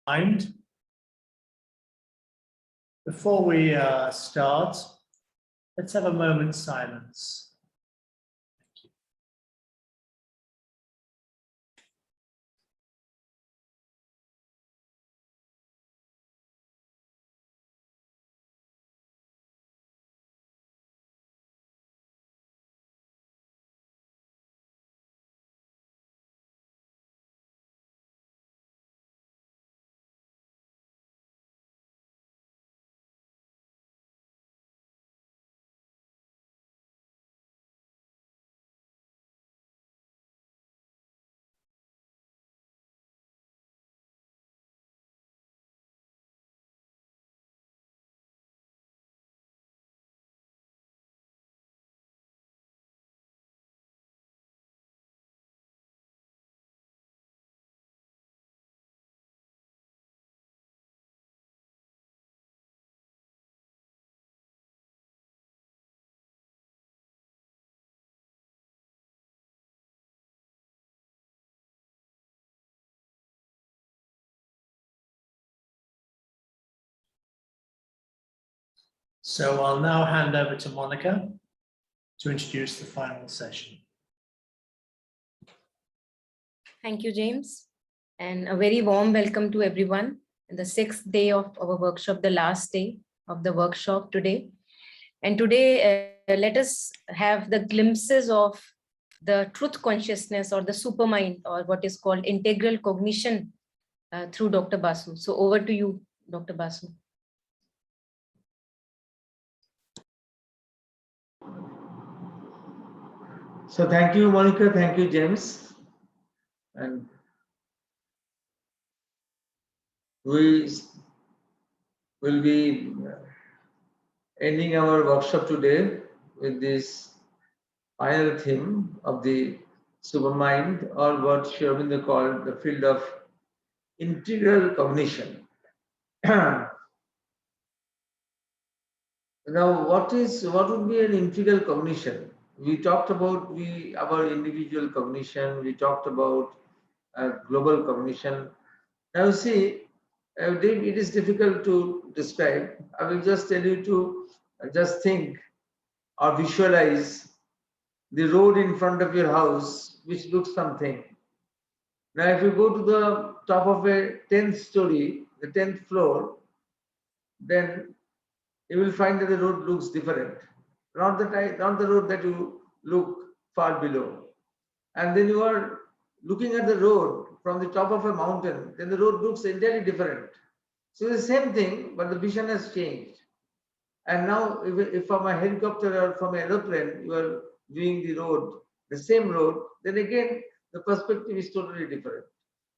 Mind. Before we start, let's have a moment's silence. So I'll now hand over to Monica to introduce the final session. Thank you, James, and a very warm welcome to everyone in the 6th day of our workshop, the last day of the workshop today. And today, let us have the glimpses of the truth consciousness or the supermind, or what is called integral cognition through Dr. Basu. So over to you, Dr. Basu. So thank you, Monica. Thank you, James. And we will be ending our workshop today with this final theme of the supermind, or what Shirvinda called the field of integral cognition. Now, what would be an integral cognition? We talked about our individual cognition. We talked about global cognition. Now, see, it is difficult to describe. I will just tell you to just think or visualize the road in front of your house, which looks something. Now, if you go to the top of a 10th story, the 10th floor, then you will find that the road looks different. Not the road that you look far below. And then you are looking at the road from the top of a mountain, then the road looks entirely different. So the same thing, but the vision has changed. And now, if from a helicopter or from an aeroplane, you are viewing the road, the same road, then again, the perspective is totally different.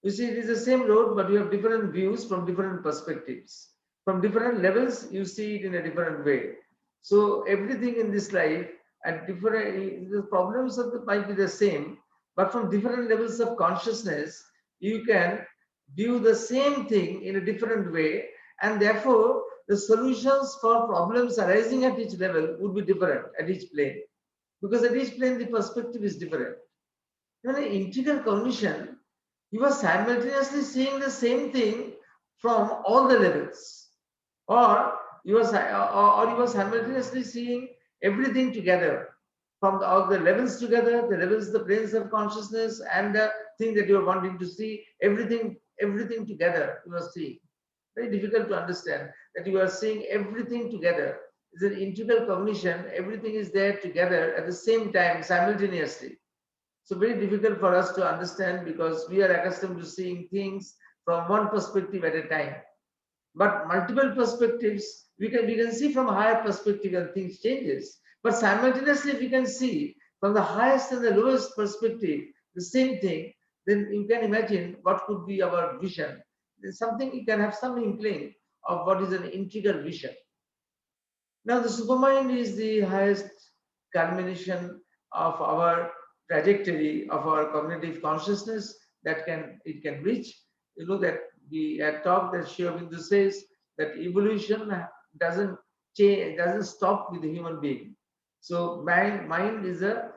You see, it is the same road, but you have different views from different perspectives. From different levels, you see it in a different way. So everything in this life, at different, the problems might be the same, but from different levels of consciousness, you can view the same thing in a different way, and therefore the solutions for problems arising at each level would be different at each plane, because at each plane the perspective is different. In an integral cognition, you are simultaneously seeing the same thing from all the levels, or you are simultaneously seeing everything together, from all the levels together, the planes of consciousness, and the thing that you are wanting to see, everything together you are seeing. Very difficult to understand that you are seeing everything together. It's an integral cognition. Everything is there together at the same time, simultaneously. So very difficult for us to understand, because we are accustomed to seeing things from one perspective at a time. But multiple perspectives, we can see from a higher perspective and things changes. But simultaneously, if we can see from the highest and the lowest perspective the same thing, then you can imagine what could be our vision. There's something, you can have some inkling of what is an integral vision. Now, the supermind is the highest culmination of our trajectory of our cognitive consciousness that it can reach. You know that we had talked, that Sri Aurobindo says that evolution doesn't change, doesn't stop with the human being. So mind is a,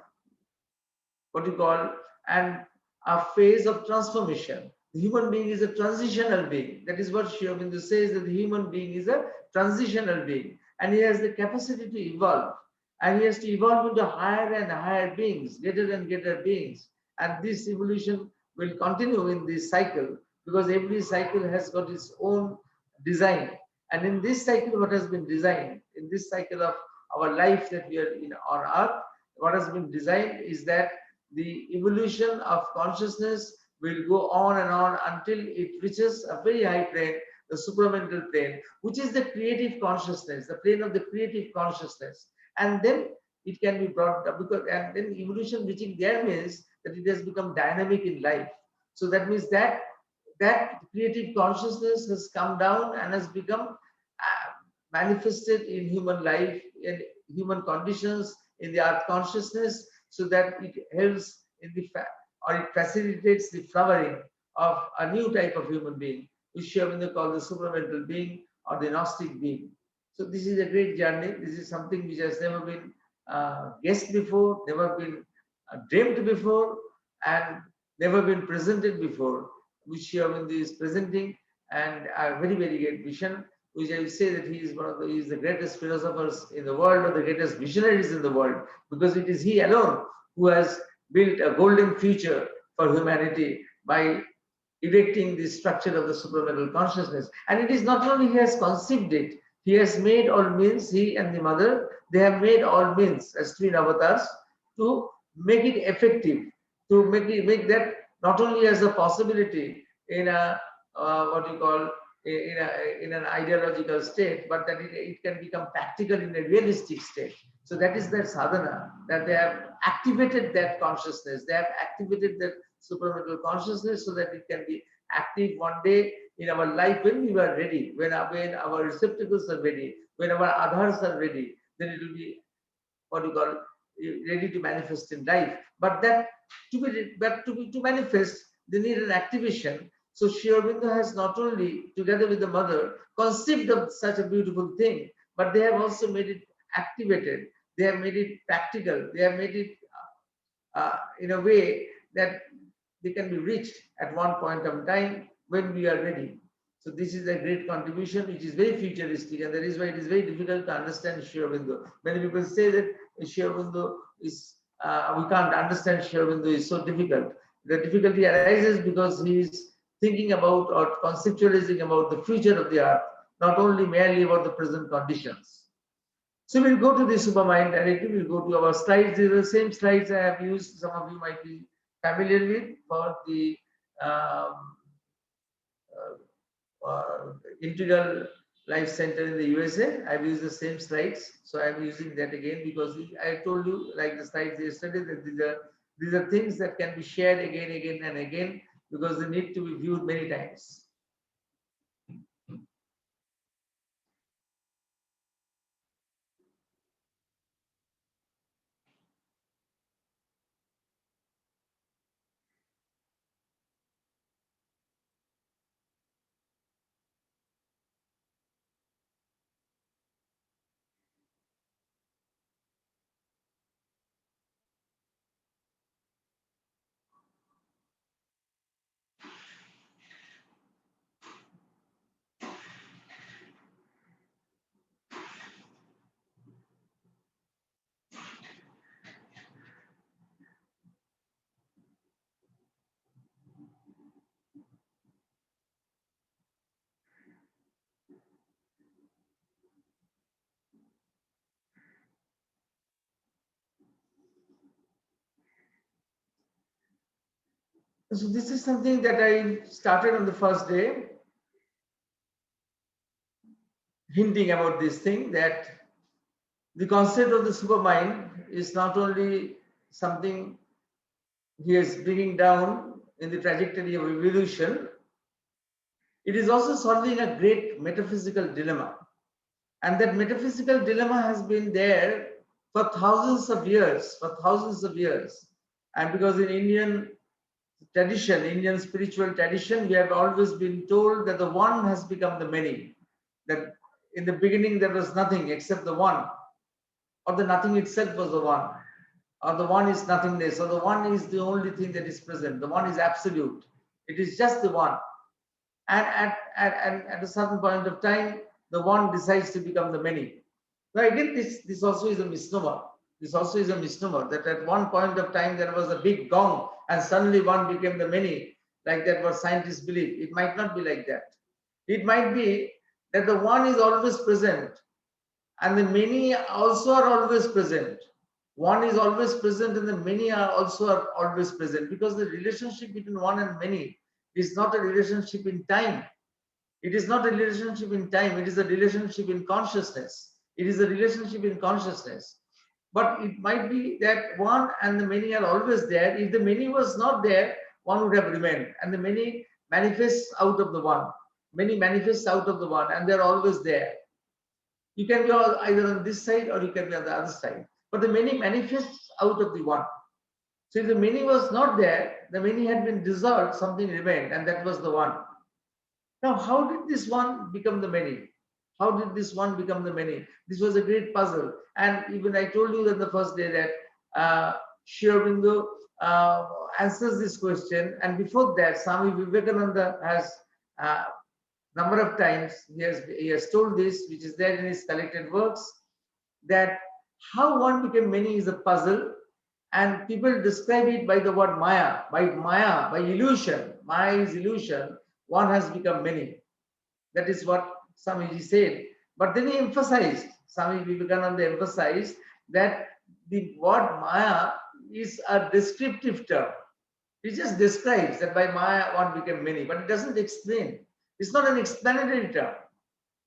what you call, a phase of transformation. The human being is a transitional being. That is what Sri Aurobindo says, that the human being is a transitional being, and he has the capacity to evolve, and he has to evolve into higher and higher beings, greater and greater beings. And this evolution will continue in this cycle, because every cycle has got its own design. And in this cycle, what has been designed, in this cycle of our life that we are in on earth, what has been designed is that the evolution of consciousness will go on and on until it reaches a very high plane, the supramental plane, which is the creative consciousness, the plane of the creative consciousness. And then it can be brought up, because and then evolution reaching there means that it has become dynamic in life. So that means that that creative consciousness has come down and has become manifested in human life, in human conditions, in the earth consciousness, so that it helps in the or it facilitates the flowering of a new type of human being, which Sri Aurobindo called the supramental being or the Gnostic being. So this is a great journey. This is something which has never been guessed before, never been dreamt before, and never been presented before, which Sri Aurobindo is presenting, and a very, very great vision, which I will say that he is he is the greatest philosophers in the world, or the greatest visionaries in the world, because it is he alone who has built a golden future for humanity by erecting the structure of the supramental consciousness. And it is not only he has conceived it, he has made all means, he and the mother, they have made all means as twin avatars to make it effective, to make that not only as a possibility in a what you call in an ideological state, but that it can become practical in a realistic state. So that is their sadhana, that they have activated that consciousness, they have activated that supramental consciousness, so that it can be active one day in our life when we are ready, when our receptacles are ready, when our adhars are ready, then it will be what you call ready to manifest in life. But that to manifest, they need an activation. So Sri Aurobindo has not only, together with the mother, conceived of such a beautiful thing, but they have also made it activated. They have made it practical. They have made it in a way that they can be reached at one point of time when we are ready. So this is a great contribution, which is very futuristic, and that is why it is very difficult to understand Sri Aurobindo. Many people say that Sri Aurobindo is, we can't understand Sri Aurobindo, is so difficult. The difficulty arises because he is thinking about or conceptualizing about the future of the earth, not only merely about the present conditions. So we'll go to the Supermind directly, we'll go to our slides. These are the same slides I have used, some of you might be familiar with, for the Integral Life Center in the USA. I've used the same slides, so I'm using that again because I told you, like the slides yesterday, that these are things that can be shared again and again, because they need to be viewed many times. So this is something that I started on the first day, hinting about this thing, that the concept of the supermind is not only something he is bringing down in the trajectory of evolution, it is also solving a great metaphysical dilemma. And that metaphysical dilemma has been there for thousands of years, And because in Indian tradition, Indian spiritual tradition, we have always been told that the one has become the many. That in the beginning there was nothing except the one, or the nothing itself was the one, or the one is nothingness, or the one is the only thing that is present. The one is absolute. It is just the one. And at a certain point of time, the one decides to become the many. Now again, this also is a misnomer. This also is a misnomer that at one point of time there was a big gong and suddenly one became the many, like that what scientists believe. It might not be like that. It might be that the one is always present and the many also are always present. One is always present and the many are also always present, because the relationship between one and many is not a relationship in time. It is not a relationship in time. It is a relationship in consciousness. It is a relationship in consciousness. But it might be that one and the many are always there. If the many was not there, one would have remained. And the many manifests out of the one. Many manifests out of the one, and they're always there. You can be either on this side or you can be on the other side. But the many manifests out of the one. So if the many was not there, the many had been dissolved, something remained, and that was the one. Now, how did this one become the many? How did this one become the many? This was a great puzzle. And even I told you that the first day that Sri Aurobindo answers this question. And before that, Swami Vivekananda has number of times, he has told this, which is there in his collected works, that how one became many is a puzzle. And people describe it by the word Maya, by illusion. Maya is illusion. One has become many. That is what Swamiji said. But then he emphasized, Swami Vivekananda emphasized that the word Maya is a descriptive term. It just describes that by Maya one became many, but it doesn't explain. It's not an explanatory term.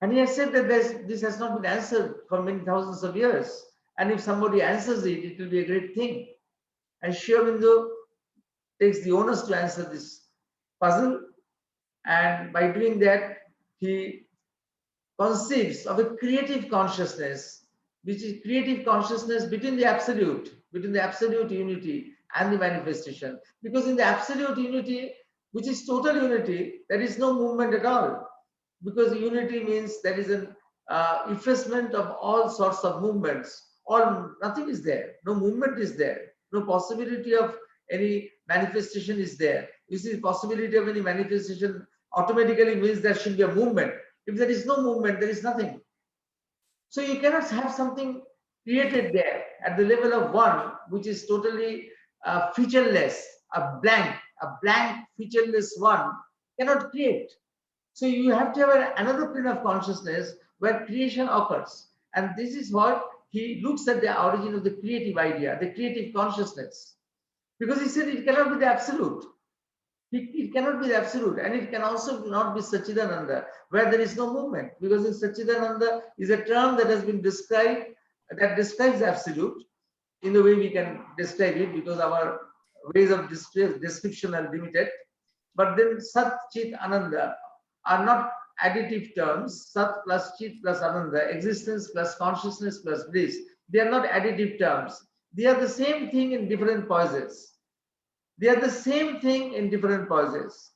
And he has said that this has not been answered for many thousands of years. And if somebody answers it, it will be a great thing. And Sri Aurobindo takes the onus to answer this puzzle. And by doing that, he conceives of a creative consciousness, which is creative consciousness between the absolute unity and the manifestation. Because in the absolute unity, which is total unity, there is no movement at all. Because unity means there is an effacement of all sorts of movements. Nothing is there. No movement is there. No possibility of any manifestation is there. You see, the possibility of any manifestation automatically means there should be a movement. If there is no movement, there is nothing. So you cannot have something created there at the level of one, which is totally featureless, a blank featureless one cannot create. So you have to have another plane of consciousness where creation occurs. And this is what he looks at the origin of the creative idea, the creative consciousness. Because he said it cannot be the absolute. It cannot be the absolute, and it can also not be Satchidananda, where there is no movement. Because in Satchidananda is a term that has been described, that describes absolute in the way we can describe it, because our ways of description are limited. But then Sat, Chit, Ananda are not additive terms. Sat plus Chit plus Ananda, existence plus consciousness plus bliss. They are not additive terms. They are the same thing in different poises. They are the same thing in different poises.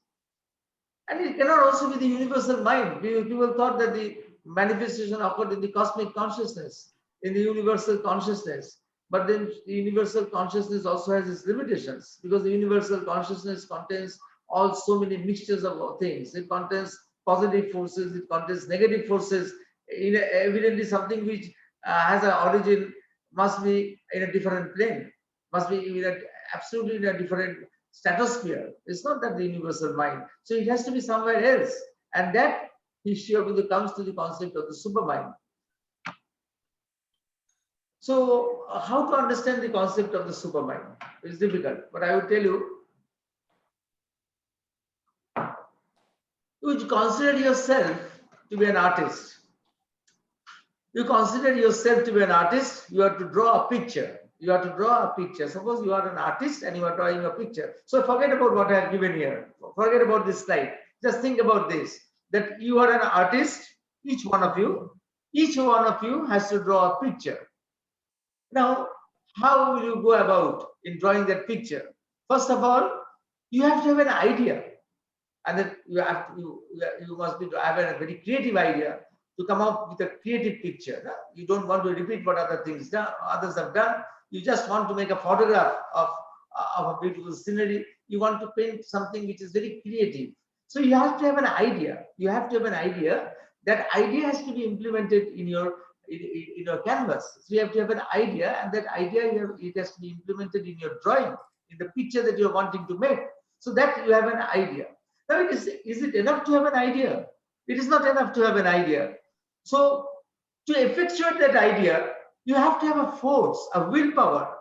And it cannot also be the universal mind. People thought that the manifestation occurred in the cosmic consciousness, in the universal consciousness. But then the universal consciousness also has its limitations, because the universal consciousness contains all so many mixtures of things. It contains positive forces, it contains negative forces. Evidently something which has an origin must be in a different plane, must be absolutely in a different stratosphere. It's not that the universal mind. So it has to be somewhere else. And that Sri Aurobindo comes to the concept of the supermind. So how to understand the concept of the supermind is difficult, but I will tell you, you consider yourself to be an artist. You consider yourself to be an artist, you have to draw a picture. You have to draw a picture. Suppose you are an artist and you are drawing a picture. So forget about what I have given here. Forget about this slide. Just think about this, that you are an artist, each one of you has to draw a picture. Now, how will you go about in drawing that picture? First of all, you have to have an idea. And then you must have a very creative idea to come up with a creative picture. You don't want to repeat what others have done. You just want to make a photograph of a beautiful scenery. you want to paint something which is very creative. So you have to have an idea. You have to have an idea. That idea has to be implemented in your canvas. So you have to have an idea, and that idea it has to be implemented in your drawing, in the picture that you're wanting to make. So that you have an idea. Now, is it enough to have an idea? It is not enough to have an idea. So to effectuate that idea, you have to have a force, a willpower.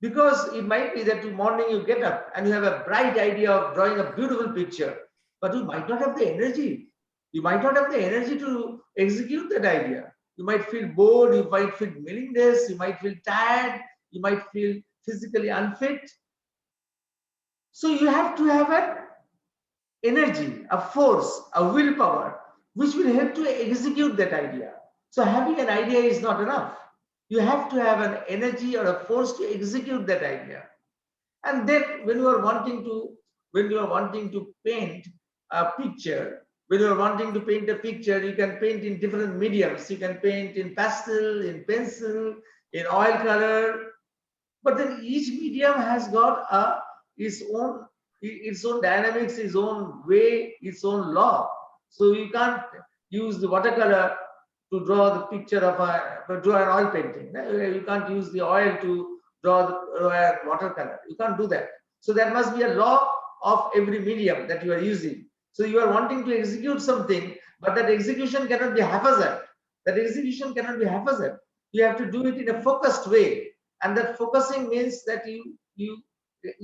Because it might be that tomorrow morning you get up and you have a bright idea of drawing a beautiful picture, but you might not have the energy. You might not have the energy to execute that idea. You might feel bored, you might feel meaningless, you might feel tired, you might feel physically unfit. So you have to have an energy, a force, a willpower, which will help to execute that idea. So having an idea is not enough. You have to have an energy or a force to execute that idea. And then when you are wanting to paint a picture, when you are wanting to paint a picture, you can paint in different mediums. You can paint in pastel, in pencil, in oil color. But then each medium has got its own dynamics, its own way, its own law. So you can't use the watercolor to draw the picture of draw an oil painting. You can't use the oil to draw the watercolor. You can't do that. So there must be a law of every medium that you are using. So you are wanting to execute something, but that execution cannot be haphazard. That execution cannot be haphazard. You have to do it in a focused way, and that focusing means that you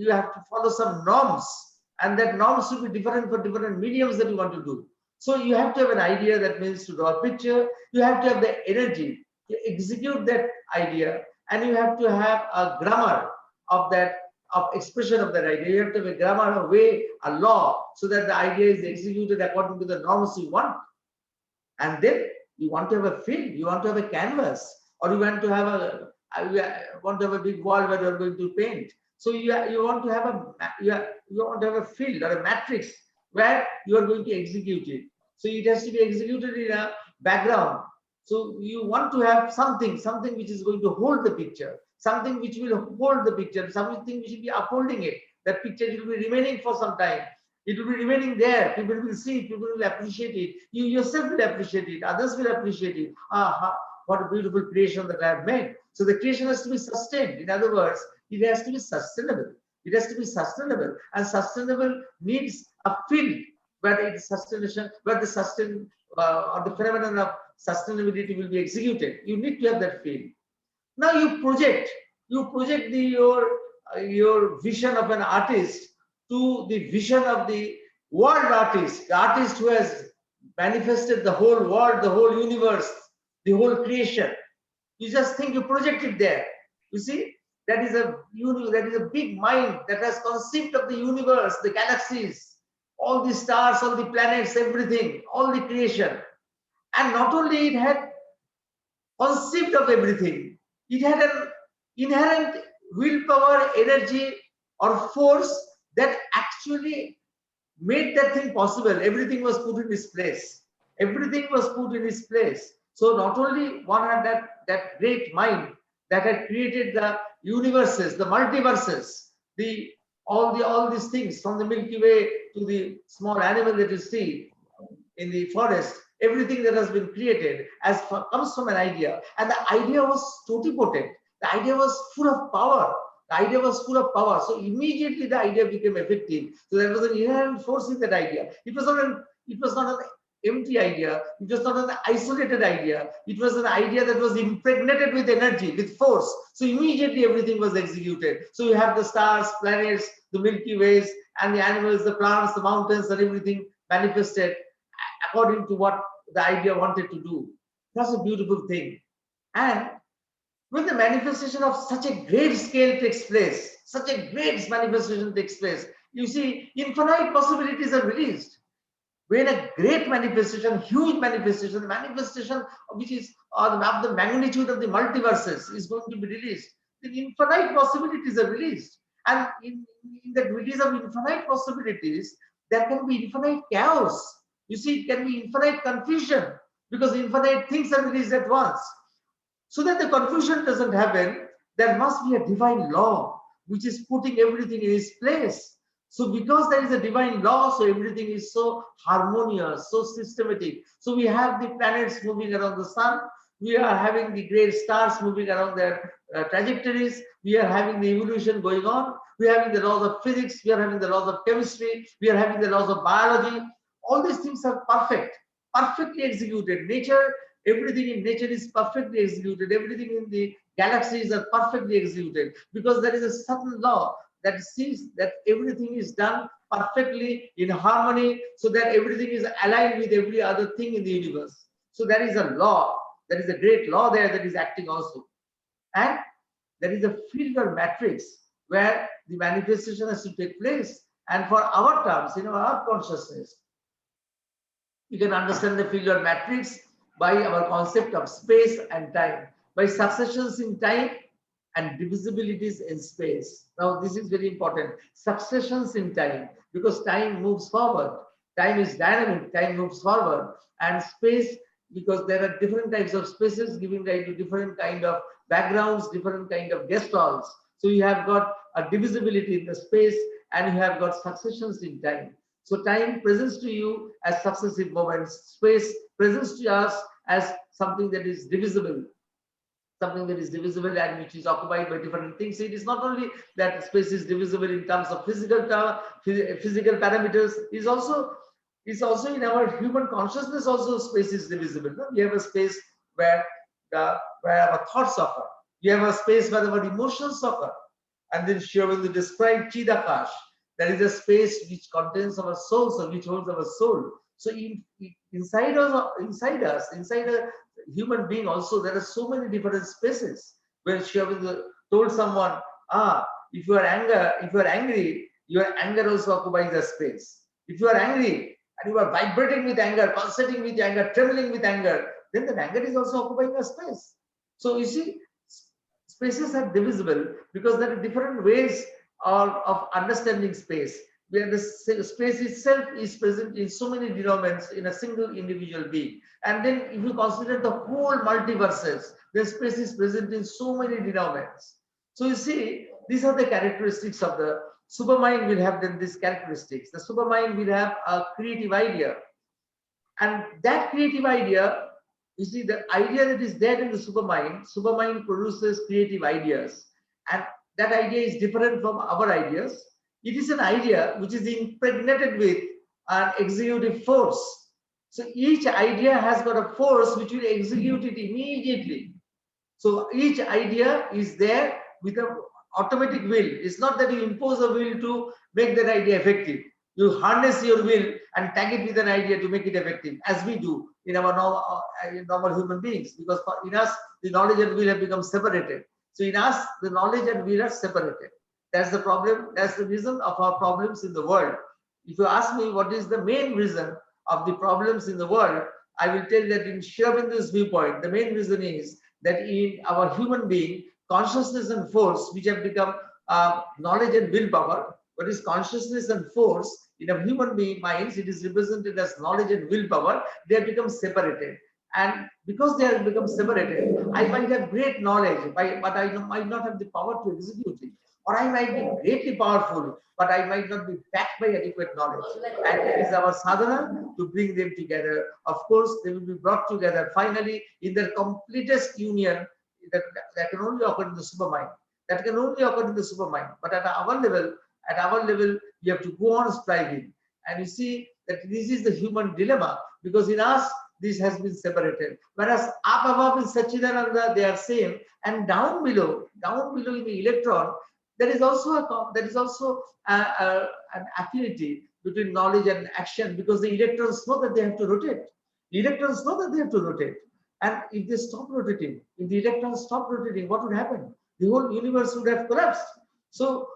have to follow some norms, and that norms should be different for different mediums that you want to do. So you have to have an idea, that means to draw a picture. You have to have the energy to execute that idea, and you have to have a grammar of expression of that idea. You have to have a grammar, a way, a law, so that the idea is executed according to the norms you want. And then you want to have a field, you want to have a canvas, or you want to have a big wall where you are going to paint. So you want to have a field or a matrix where you are going to execute it. So it has to be executed in a background. So you want to have something which is going to hold the picture, something which will hold the picture, something which will be upholding it. That picture will be remaining for some time. It will be remaining there. People will see it. People will appreciate it. You yourself will appreciate it. Others will appreciate it. What a beautiful creation that I have made. So the creation has to be sustained. In other words, it has to be sustainable. It has to be sustainable, and sustainable needs a field where it is sustaination, where the phenomenon of sustainability will be executed. You need to have that field. Now you project your vision of an artist to the vision of the world artist, the artist who has manifested the whole world, the whole universe, the whole creation. You just think, you project it there. You see, that is a big mind that has conceived of the universe, the galaxies, all the stars, all the planets, everything, all the creation. And not only it had conceived of everything, it had an inherent willpower, energy, or force that actually made that thing possible. Everything was put in its place. Everything was put in its place. So not only one had that great mind that had created the universes, the multiverses, all these things, from the Milky Way to the small animal that you see in the forest, everything that has been created comes from an idea. And the idea was totipotent. The idea was full of power. The idea was full of power. So immediately the idea became effective. So there was an inherent force in that idea. It was not an empty idea. It was not an isolated idea. It was an idea that was impregnated with energy, with force. So immediately everything was executed. So you have the stars, planets, the Milky Ways, and the animals, the plants, the mountains, and everything manifested according to what the idea wanted to do. That's a beautiful thing. And when the manifestation of such a great scale takes place, such a great manifestation takes place, you see, infinite possibilities are released. When a great manifestation, huge manifestation, manifestation which is of the magnitude of the multiverses is going to be released, then infinite possibilities are released. And in that release of infinite possibilities, there can be infinite chaos. You see, it can be infinite confusion, because infinite things are released at once. So that the confusion doesn't happen, there must be a divine law which is putting everything in its place. So because there is a divine law, so everything is so harmonious, so systematic. So we have the planets moving around the sun. We are having the great stars moving around their trajectories. We are having the evolution going on. We are having the laws of physics. We are having the laws of chemistry. We are having the laws of biology. All these things are perfect, perfectly executed. Nature, everything in nature is perfectly executed. Everything in the galaxies are perfectly executed because there is a certain law that sees that everything is done perfectly in harmony so that everything is aligned with every other thing in the universe. So there is a law, there is a great law there that is acting also. And there is a field or matrix where the manifestation has to take place. And for our terms, in our consciousness, you can understand the field or matrix by our concept of space and time, by successions in time and divisibilities in space. Now, this is very important. Successions in time, because time moves forward. Time is dynamic, time moves forward. And space, because there are different types of spaces giving rise to different kind of backgrounds, different kind of gestalts. So you have got a divisibility in the space and you have got successions in time. So time presents to you as successive moments. Space presents to us as something that is divisible, and which is occupied by different things. It is not only that space is divisible in terms of physical parameters. Is also in our human consciousness. Also, space is divisible. No? We have a space where where our thoughts occur. We have a space where our emotions occur. And then Sri Aurobindo described Chidakash. There is a space which contains our souls or which holds our soul. So inside a human being also, there are so many different spaces where Sri Aurobindo told someone, if you are angry, your anger also occupies a space. If you are angry and you are vibrating with anger, pulsating with anger, trembling with anger, then the anger is also occupying a space. So you see, spaces are divisible because there are different ways of understanding space, where the space itself is present in so many denominants in a single individual being. And then if you consider the whole multiverses, the space is present in so many denominants. So you see, these are the characteristics of the supermind. Will have then these characteristics. The supermind will have a creative idea. And that creative idea, you see, the idea that is there in the supermind produces creative ideas. And that idea is different from our ideas. It is an idea which is impregnated with an executive force. So each idea has got a force which will execute it immediately. So each idea is there with an automatic will. It's not that you impose a will to make that idea effective. You harness your will and tag it with an idea to make it effective, as we do in our normal human beings. Because in us, the knowledge and will have become separated. So in us, the knowledge and will are separated. That's the problem. That's the reason of our problems in the world. If you ask me what is the main reason of the problems in the world, I will tell that in Sri Aurobindo's viewpoint, the main reason is that in our human being, consciousness and force, which have become knowledge and willpower, what is consciousness and force in a human being minds, it is represented as knowledge and willpower. They have become separated. And because they have become separated, I might have great knowledge, but I might not have the power to execute it. Or I might be greatly powerful, but I might not be backed by adequate knowledge. And it is our sadhana to bring them together. Of course, they will be brought together finally in their completest union that can only occur in the supermind. That can only occur in the supermind. But at our level, we have to go on striving. And you see that this is the human dilemma, because in us, this has been separated. Whereas up above in Satchidananda, they are same, and down below in the electron, there is also an affinity between knowledge and action, because the electrons know that they have to rotate. The electrons know that they have to rotate. And if they stop rotating, if the electrons stop rotating, what would happen? The whole universe would have collapsed. So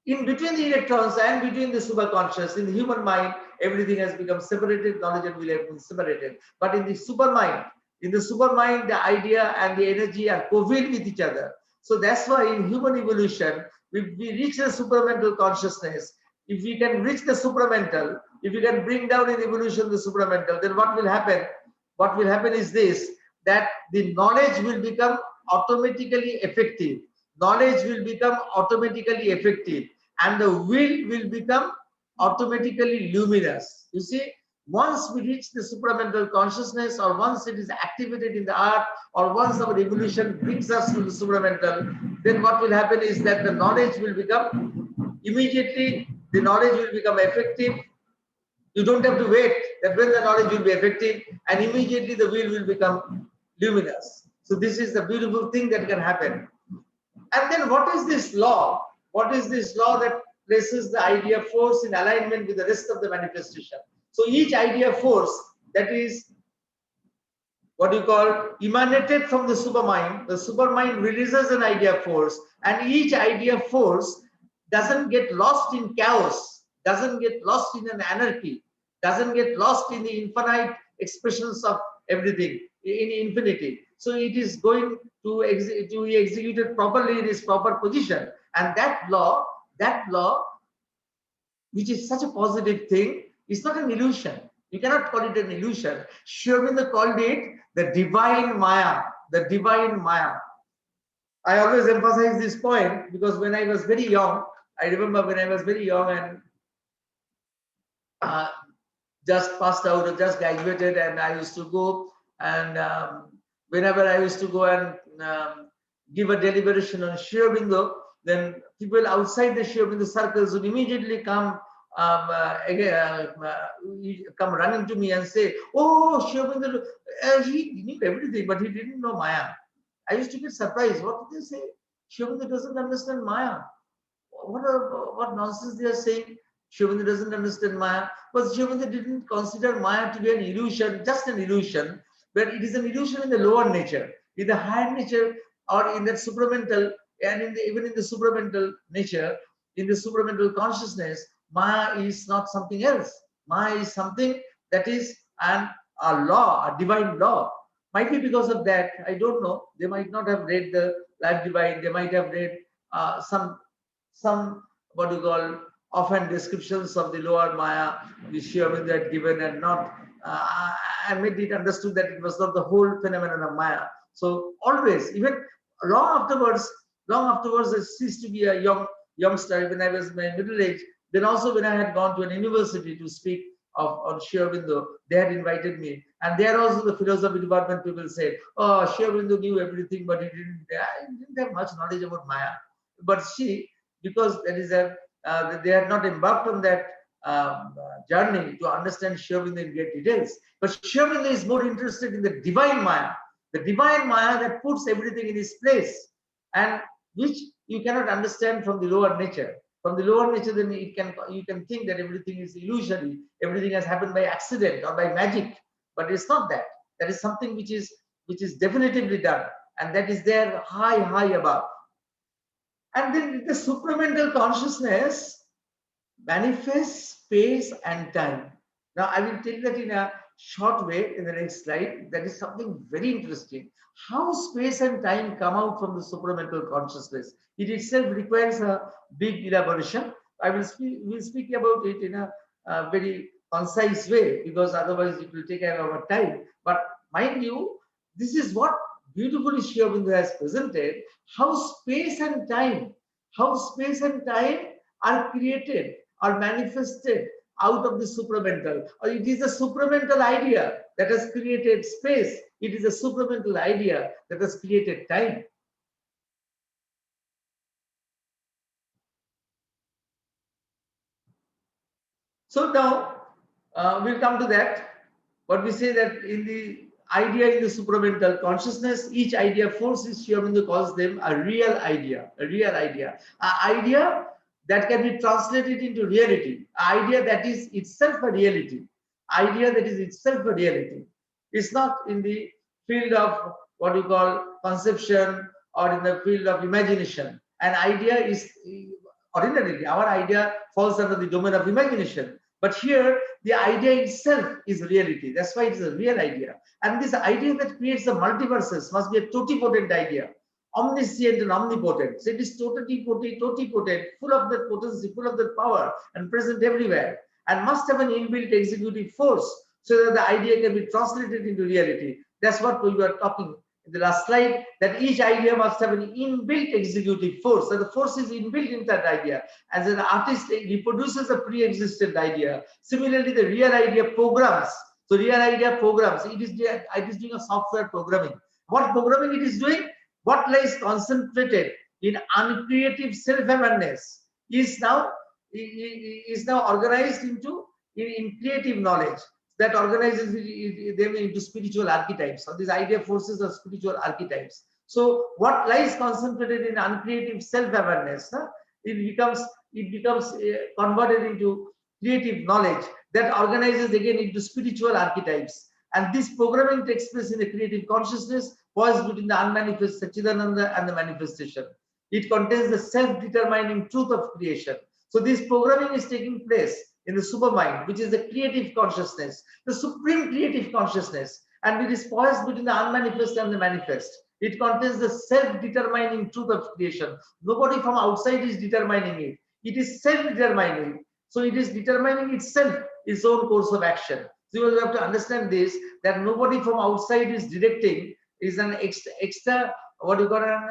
in between the electrons and between the superconscious, in the human mind, everything has become separated, knowledge and will have been separated. But in the supermind, the idea and the energy are covered with each other. So that's why in human evolution, we reach the supramental consciousness. If we can reach the supramental, if we can bring down in evolution the supramental, then what will happen? What will happen is this, that the knowledge will become automatically effective. Knowledge will become automatically effective. and the will become automatically luminous. You see, once we reach the supramental consciousness, or once it is activated in the art, or once our evolution brings us to the supramental, then what will happen is that the knowledge will become immediately, the knowledge will become effective. You don't have to wait that when the knowledge will be effective, and immediately the will become luminous. So this is the beautiful thing that can happen. And then what is this law? What is this law that places the idea force in alignment with the rest of the manifestation? So each idea force that is what you call emanated from the supermind releases an idea force, and each idea force doesn't get lost in chaos, doesn't get lost in an anarchy, doesn't get lost in the infinite expressions of everything, in infinity. So it is going to be executed properly in its proper position. And that law, which is such a positive thing, is not an illusion. You cannot call it an illusion. Sri Aurobindo called it the divine Maya, the divine Maya. I always emphasize this point because when I was very young, I remember when I was very young and just passed out or just graduated, and I used to go and whenever I used to go and give a deliberation on Sri Aurobindo, then people outside the Sri Aurobindo circles would immediately come come running to me and say, "Oh, Sri Aurobindo, he knew everything, but he didn't know Maya." I used to get surprised. What did they say? Sri Aurobindo doesn't understand Maya. What nonsense they are saying? Sri Aurobindo doesn't understand Maya. But Sri Aurobindo didn't consider Maya to be an illusion, just an illusion, but it is an illusion in the lower nature. In the higher nature, or in that supramental, and even in the supramental nature, in the supramental consciousness, Maya is not something else. Maya is something that is a law, a divine law. Might be because of that, I don't know. They might not have read the Life Divine. They might have read some what you call offhand descriptions of the lower Maya, which Sri Aurobindo had given, and not. I made it understood that it was not the whole phenomenon of Maya. So always, even long afterwards, I ceased to be a youngster when I was in my middle age. Then also when I had gone to an university to speak on Sri Aurobindo, they had invited me. And there also the philosophy department people said, "Oh, Sri Aurobindo knew everything, but he didn't have much knowledge about Maya." But because that is they had not embarked on that journey to understand Sri Aurobindo in great details. But Sri Aurobindo is more interested in the divine Maya that puts everything in its place, and which you cannot understand from the lower nature. From the lower nature, then you can think that everything is illusory, everything has happened by accident or by magic, but it's not that. That is something which is definitively done, and that is there high above. And then the supramental consciousness manifests space and time. Now I will take that in a short way in the next slide. That is something very interesting. How space and time come out from the supramental consciousness. It itself requires a big elaboration. We'll speak about it in a very concise way, because otherwise it will take our time. But mind you, this is what beautifully Sri Aurobindo has presented, how space and time are created or manifested out of the supramental. Or it is a supramental idea that has created space. It is a supramental idea that has created time. So now we'll come to that. But we say that in the idea in the supramental consciousness, each idea force is Sri Aurobindo calls them a real idea, an idea that can be translated into reality, an idea that is itself a reality, It's not in the field of what you call conception or in the field of imagination. An idea is ordinarily, our idea falls under the domain of imagination. But here, the idea itself is reality. That's why it is a real idea. And this idea that creates the multiverses must be a totipotent idea, omniscient and omnipotent. So it is totipotent, full of that potency, full of that power, and present everywhere, and must have an inbuilt executive force so that the idea can be translated into reality. That's what we were talking in the last slide, that each idea must have an inbuilt executive force. So the force is inbuilt in that idea. As an artist, it reproduces a pre-existent idea. Similarly, the real idea programs. So real idea programs, it is doing a software programming. What programming it is doing? What lies concentrated in uncreative self-awareness is now organized into in creative knowledge that organizes them into spiritual archetypes. So these idea forces are spiritual archetypes. So what lies concentrated in uncreative self-awareness, it becomes converted into creative knowledge that organizes again into spiritual archetypes. And this programming takes place in the creative consciousness, poised between the unmanifest Satchidananda and the manifestation. It contains the self-determining truth of creation. So this programming is taking place in the supermind, which is the creative consciousness, the supreme creative consciousness, and it is poised between the unmanifest and the manifest. It contains the self-determining truth of creation. Nobody from outside is determining it. It is self-determining. So it is determining itself, its own course of action. So you have to understand this, that nobody from outside is directing, is an extra what you call an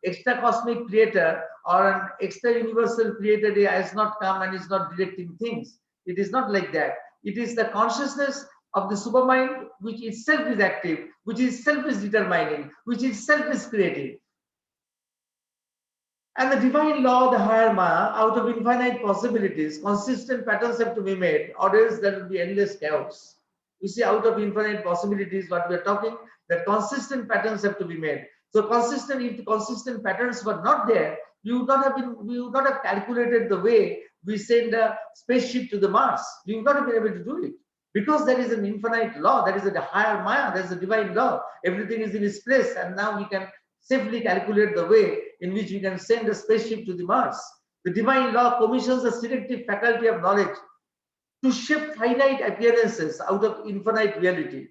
extra cosmic creator or an extra universal creator has not come and is not directing things. It is not like that. It is the consciousness of the supermind which itself is active, which itself is determining, which itself is creating. And the divine law of the higher Maya, out of infinite possibilities, consistent patterns have to be made, or else there will be endless chaos. You see, out of infinite possibilities, what we are talking, that consistent patterns have to be made. So consistent, if the consistent patterns were not there, we would not have calculated the way we send a spaceship to the Mars. We would not have been able to do it. Because there is an infinite law, there is a higher Maya, there is a divine law. Everything is in its place, and now we can safely calculate the way in which we can send a spaceship to the Mars. The divine law commissions the selective faculty of knowledge to shape finite appearances out of infinite reality.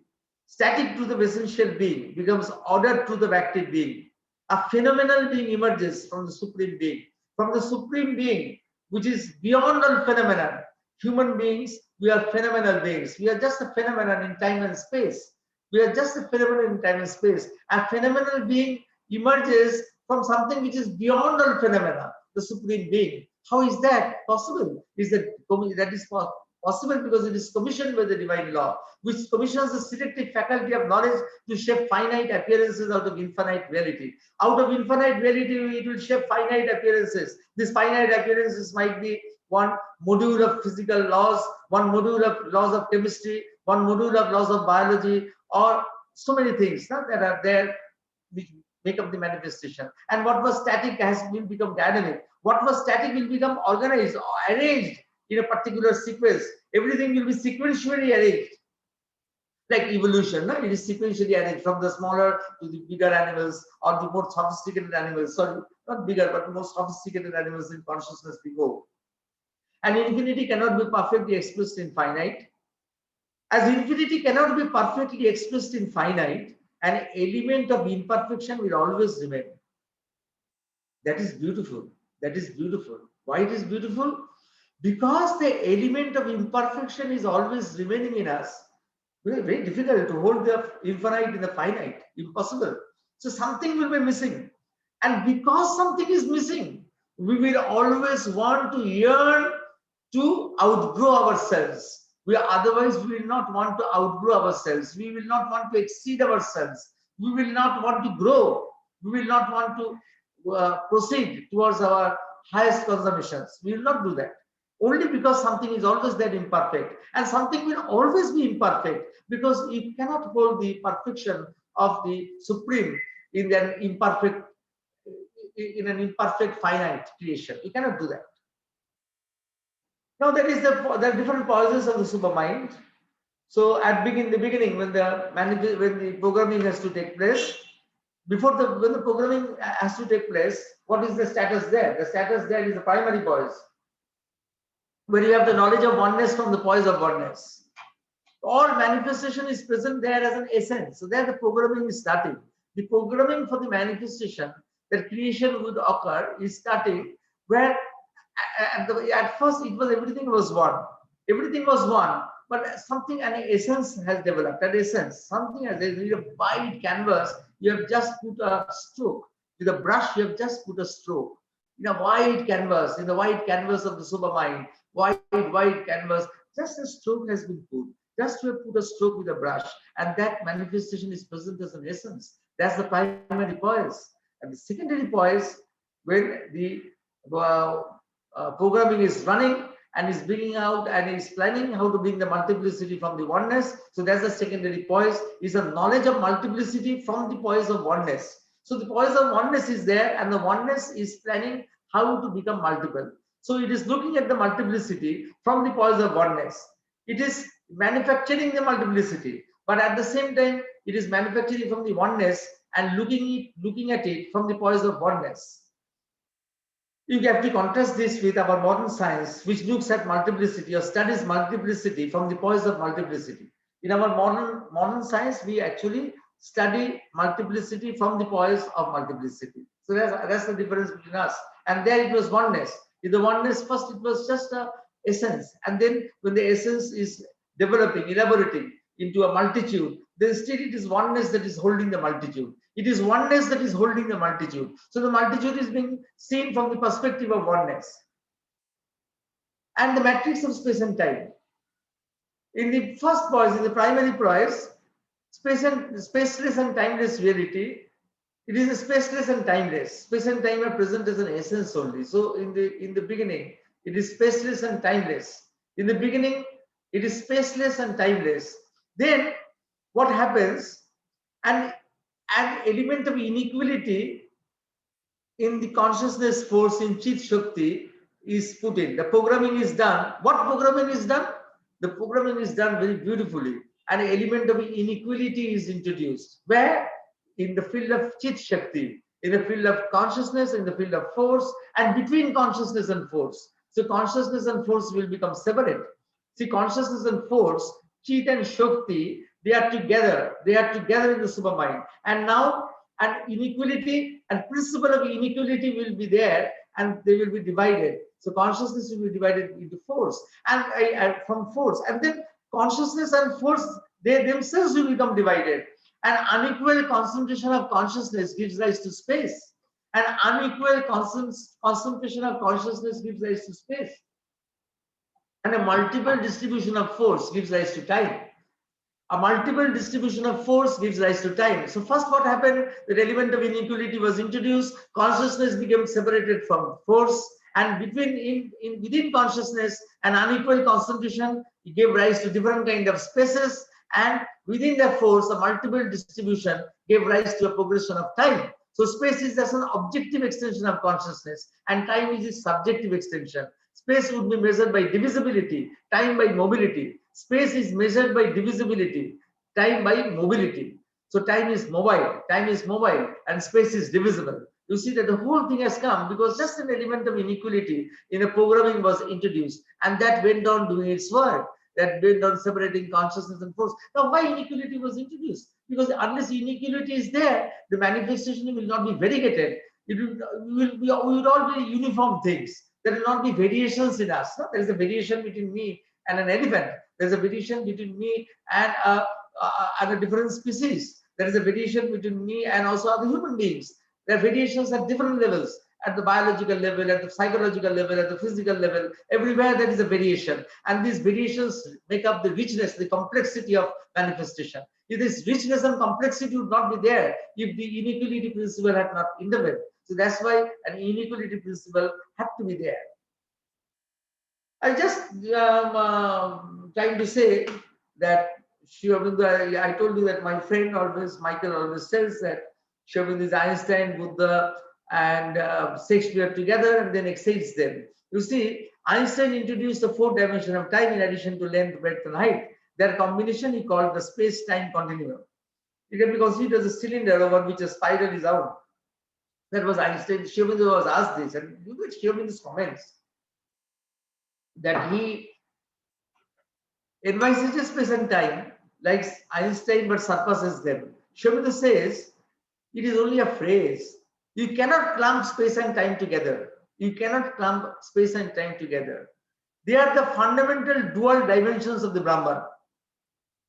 Static truth of essential being becomes ordered truth of active being. A phenomenal being emerges from the supreme being. From the supreme being, which is beyond all phenomena. Human beings, we are phenomenal beings. We are just a phenomenon in time and space. We are just a phenomenon in time and space. A phenomenal being emerges from something which is beyond all phenomena, the supreme being. How is that possible? That is possible because it is commissioned by the divine law, which commissions the selective faculty of knowledge to shape finite appearances out of infinite reality. Out of infinite reality, it will shape finite appearances. These finite appearances might be one module of physical laws, one module of laws of chemistry, one module of laws of biology, or so many things that are there which make up the manifestation. And what was static will become dynamic. What was static will become organized or arranged in a particular sequence. Everything will be sequentially arranged. Like evolution, no? It is sequentially arranged from the smaller to the bigger animals or the more sophisticated animals. Sorry, not bigger, but the more sophisticated animals in consciousness we go. And infinity cannot be perfectly expressed in finite. As infinity cannot be perfectly expressed in finite, an element of imperfection will always remain. That is beautiful. That is beautiful. Why it is beautiful? Because the element of imperfection is always remaining in us. Very, very difficult to hold the infinite in the finite. Impossible. So something will be missing. And because something is missing, we will always want to yearn to outgrow ourselves. Otherwise, we will not want to outgrow ourselves. We will not want to exceed ourselves. We will not want to grow. We will not want to proceed towards our highest consumptions. We will not do that. Only because something is always there imperfect. And something will always be imperfect because you cannot hold the perfection of the Supreme in an imperfect finite creation. You cannot do that. Now there is there are different poisons of the supermind. So at the beginning, when the programming has to take place, when the programming has to take place, what is the status there? The status there is the primary poise, where you have the knowledge of oneness from the poise of oneness. All manifestation is present there as an essence. So there the programming is starting. The programming for the manifestation that creation would occur is starting where at first everything was one. Everything was one, but an essence has developed. An essence, something has a wide canvas you have just put a stroke. With a brush, you have just put a stroke. In a white canvas, in the white canvas of the Supermind, white canvas, just a stroke has been put. Just to have put a stroke with a brush, and that manifestation is present as an essence. That's the primary poise. And the secondary poise, when the programming is running and is bringing out and is planning how to bring the multiplicity from the oneness. So that's the secondary poise, is a knowledge of multiplicity from the poise of oneness. So the poise of oneness is there, and the oneness is planning how to become multiple. So it is looking at the multiplicity from the poise of oneness. It is manufacturing the multiplicity, but at the same time, it is manufacturing from the oneness and looking at it from the poise of oneness. You have to contrast this with our modern science, which looks at multiplicity or studies multiplicity from the poise of multiplicity. In our modern science, we actually study multiplicity from the poise of multiplicity. So that's the difference between us. And there it was oneness. In the oneness, first it was just a essence, and then when the essence is developing, elaborating into a multitude, then still it is oneness that is holding the multitude. It is oneness that is holding the multitude. So the multitude is being seen from the perspective of oneness. And the matrix of space and time. In the first poise, in the primary poise, spaceless and timeless reality, it is a spaceless and timeless. Space and time are present as an essence only. So in the beginning, it is spaceless and timeless. In the beginning, it is spaceless and timeless. Then what happens? An element of inequality in the consciousness force in Chit Shakti is put in. The programming is done. What programming is done? The programming is done very beautifully. An element of inequality is introduced. Where? In the field of Chit Shakti, in the field of consciousness, in the field of force, and between consciousness and force. So consciousness and force will become separate. See, consciousness and force, Chit and Shakti, they are together. They are together in the Supermind. And now an inequality and principle of inequality will be there, and they will be divided. So consciousness will be divided into force and from force. And then consciousness and force, they themselves will become divided. An unequal concentration of consciousness gives rise to space. An unequal concentration of consciousness gives rise to space. And a multiple distribution of force gives rise to time. A multiple distribution of force gives rise to time. So first what happened? The element of inequality was introduced. Consciousness became separated from force. And within consciousness, an unequal concentration gave rise to different kind of spaces. And within the force, a multiple distribution gave rise to a progression of time. So space is just an objective extension of consciousness, and time is its subjective extension. Space would be measured by divisibility, time by mobility. Space is measured by divisibility, time by mobility. So time is mobile, and space is divisible. You see that the whole thing has come because just an element of inequality in a programming was introduced, and that went on doing its work. That went on separating consciousness and force. Now, why inequality was introduced? Because unless inequality is there, the manifestation will not be variegated. We would all be uniform things. There will not be variations in us. No? There is a variation between me and an elephant. There is a variation between me and a different species. There is a variation between me and also other human beings. There are variations at different levels. At the biological level, at the psychological level, at the physical level, everywhere there is a variation. And these variations make up the richness, the complexity of manifestation. If this richness and complexity would not be there, if the inequality principle had not intervened. So that's why an inequality principle had to be there. I just trying to say that I told you that my friend Michael always says that Sri Aurobindo is Einstein, Buddha, and Shakespeare together and then exceeds them. You see, Einstein introduced the fourth dimension of time in addition to length, breadth, and height. Their combination he called the space-time continuum. It can be considered as a cylinder over which a spiral is out. That was Einstein. Sri Aurobindo was asked this, and look at Sri Aurobindo's comments that he envisages space and time like Einstein but surpasses them. Sri Aurobindo says it is only a phrase. You cannot clump space and time together. You cannot clump space and time together. They are the fundamental dual dimensions of the Brahman.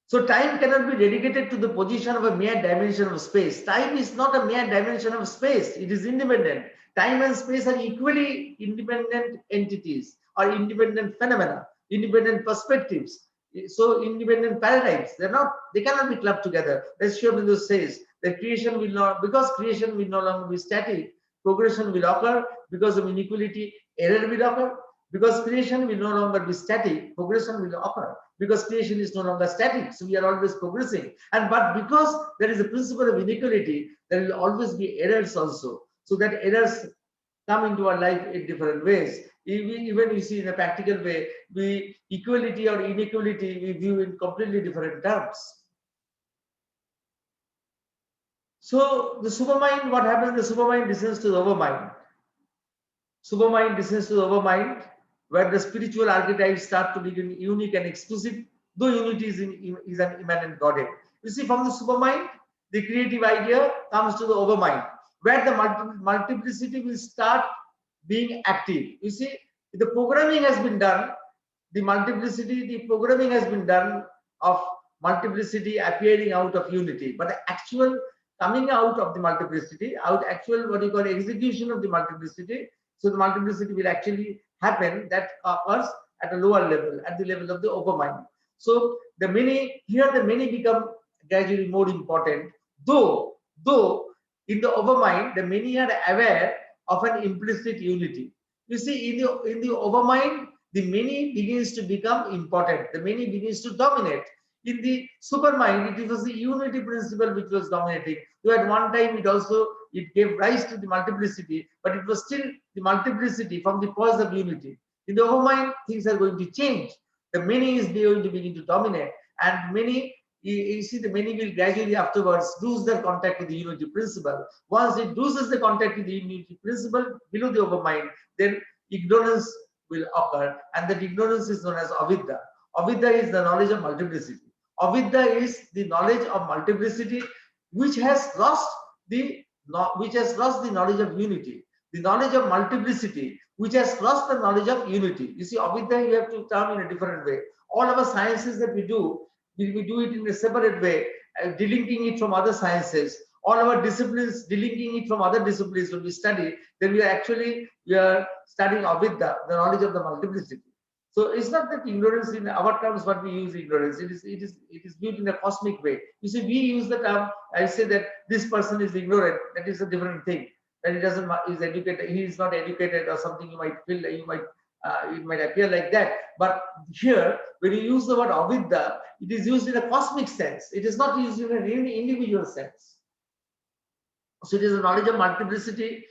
So time cannot be dedicated to the position of a mere dimension of space. Time is not a mere dimension of space. It is independent. Time and space are equally independent entities or independent phenomena, independent perspectives. So independent paradigms. They cannot be clubbed together. As Sri Aurobindo says, that creation will not, because creation will no longer be static, progression will occur. Because of inequality, error will occur. Because creation will no longer be static, progression will occur. Because creation is no longer static, so we are always progressing. But because there is a principle of inequality, there will always be errors also. So that errors come into our life in different ways. Even you see in a practical way, we equality or inequality we view in completely different terms. So the supermind, what happens? The supermind descends to the overmind. Supermind descends to the overmind, where the spiritual archetypes start to become unique and exclusive, though unity is an immanent Godhead. You see, from the supermind, the creative idea comes to the overmind, where the multiplicity will start being active. You see, the programming has been done, the programming has been done of multiplicity appearing out of unity, but the actual coming out of the multiplicity, actual what you call execution of the multiplicity. So the multiplicity will actually happen, that occurs at a lower level, at the level of the overmind. So the many become gradually more important, though in the overmind the many are aware of an implicit unity. You see, in the overmind, the many begins to become important, the many begins to dominate. In the supermind, it was the unity principle which was dominating. So at one time it gave rise to the multiplicity, but it was still the multiplicity from the cause of unity. In the overmind, things are going to change. The many is going to begin to dominate, and many, you see, the many will gradually afterwards lose their contact with the unity principle. Once it loses the contact with the unity principle below the overmind, then ignorance will occur, and that ignorance is known as avidya. Avidya is the knowledge of multiplicity. Avidya is the knowledge of multiplicity which has lost the knowledge of unity. The knowledge of multiplicity which has lost the knowledge of unity. You see, avidya you have to term in a different way. All our sciences that we do it in a separate way, delinking it from other sciences. All our disciplines, delinking it from other disciplines. When we study, then we are studying avidya, the knowledge of the multiplicity. So it's not that ignorance in our terms, what we use ignorance. It is viewed in a cosmic way. You see, we use the term. I say that this person is ignorant. That is a different thing. That he doesn't is educated. He is not educated or something. You might feel. It might appear like that. But here, when you use the word avidya, it is used in a cosmic sense. It is not used in an individual sense. So it is a knowledge of multiplicity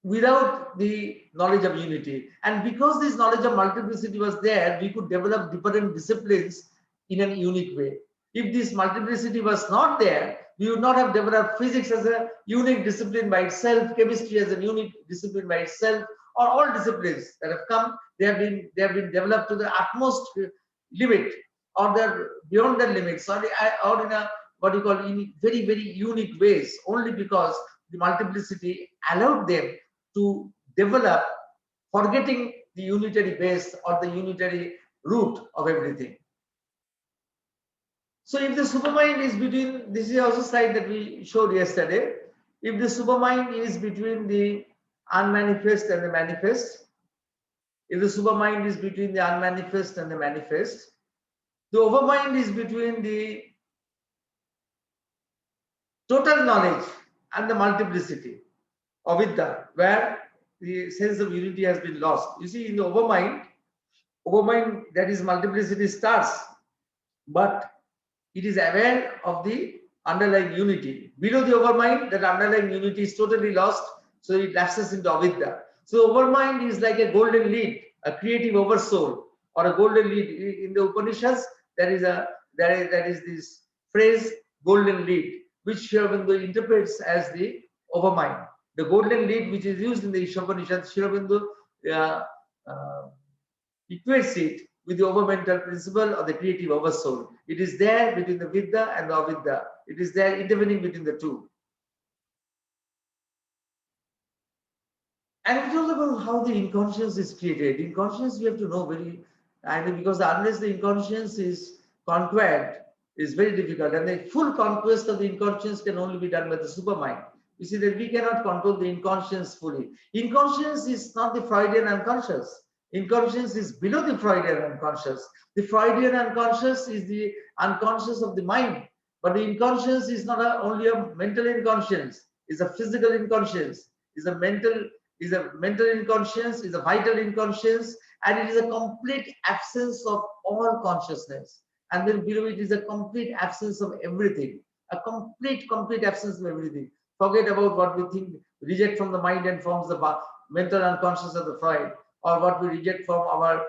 without the knowledge of unity. And because this knowledge of multiplicity was there, we could develop different disciplines in a unique way. If this multiplicity was not there, we would not have developed physics as a unique discipline by itself, chemistry as a unique discipline by itself, or all disciplines that have come, they have been developed to the utmost limit, or they're beyond their limits, or in a what you call in very, very unique ways, only because the multiplicity allowed them to develop, forgetting the unitary base or the unitary root of everything. So if the supermind is between, this is also slide that we showed yesterday, if the supermind is between the unmanifest and the manifest, if the supermind is between the unmanifest and the manifest, the overmind is between the total knowledge and the multiplicity, avidya, where the sense of unity has been lost. You see, in the overmind that is multiplicity starts, but it is aware of the underlying unity. Below the overmind, that underlying unity is totally lost, so it lapses into avidya. So overmind is like a golden lead, a creative oversoul, or a golden lead. In the Upanishads, there is this phrase golden lead, which Sri Aurobindo interprets as the overmind. The golden lead, which is used in the Upanishads, Sri Aurobindo equates it with the overmental principle or the creative oversoul. It is there between the vidya and the avidya. It is there intervening between the two. And it's all about how the inconscious is created. Inconscious, we have to know because unless the inconscious is conquered is very difficult, and the full conquest of the inconscious can only be done by the supermind. You see that we cannot control the inconscious fully. Inconscious is not the Freudian unconscious. Inconscious is below the Freudian unconscious. The Freudian unconscious is the unconscious of the mind, but the inconscious is not only a mental inconscience, it's a physical inconscience, is a mental inconscience, is a vital inconscience, and it is a complete absence of all consciousness. And then below it is a complete absence of everything, a complete absence of everything. Forget about what we think, reject from the mind and forms the mental unconscious of the Freud, or what we reject from our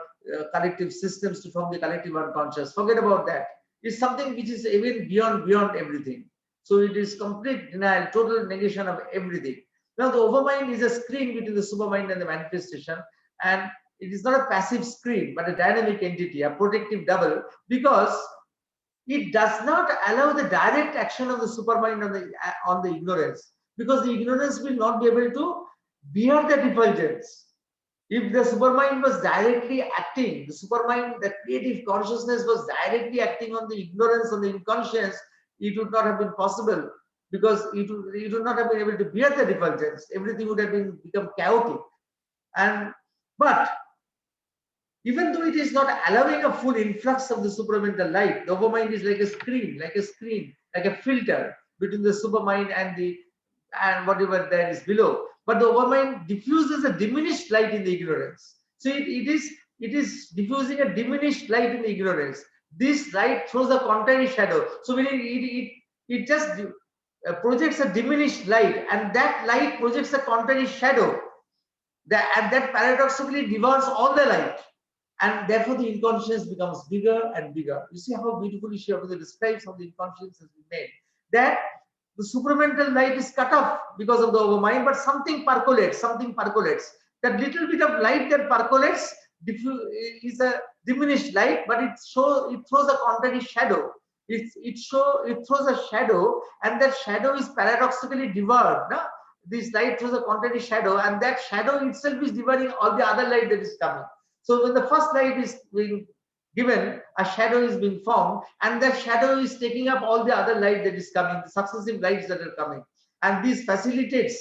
collective systems to form the collective unconscious. Forget about that. It's something which is even beyond everything. So it is complete denial, total negation of everything. Now the overmind is a screen between the supermind and the manifestation, and it is not a passive screen but a dynamic entity, a protective double, because it does not allow the direct action of the supermind on the ignorance, because the ignorance will not be able to bear the effulgence. If the supermind was directly acting, the supermind, the creative consciousness was directly acting on the ignorance, on the inconscience, it would not have been possible, because it would not have been able to bear the effulgence. Everything would have become chaotic. But even though it is not allowing a full influx of the supramental light, the overmind is like a screen, like a filter between the supermind and whatever there is below. But the overmind diffuses a diminished light in the ignorance. So it is diffusing a diminished light in the ignorance. This light throws a contrary shadow. So it just projects a diminished light, and that light projects a contrary shadow. And that paradoxically devours all the light. And therefore the inconscience becomes bigger and bigger. You see how beautifully she describes how the inconscience has been made. That the supramental light is cut off because of the overmind, but something percolates. That little bit of light that percolates is a diminished light, but it throws a contrary shadow. It throws a shadow, and that shadow is paradoxically devoured. No? This light throws a contrary shadow, and that shadow itself is devouring all the other light that is coming. So when the first light is being given, a shadow is being formed, and that shadow is taking up all the other light that is coming, the successive lights that are coming. And this facilitates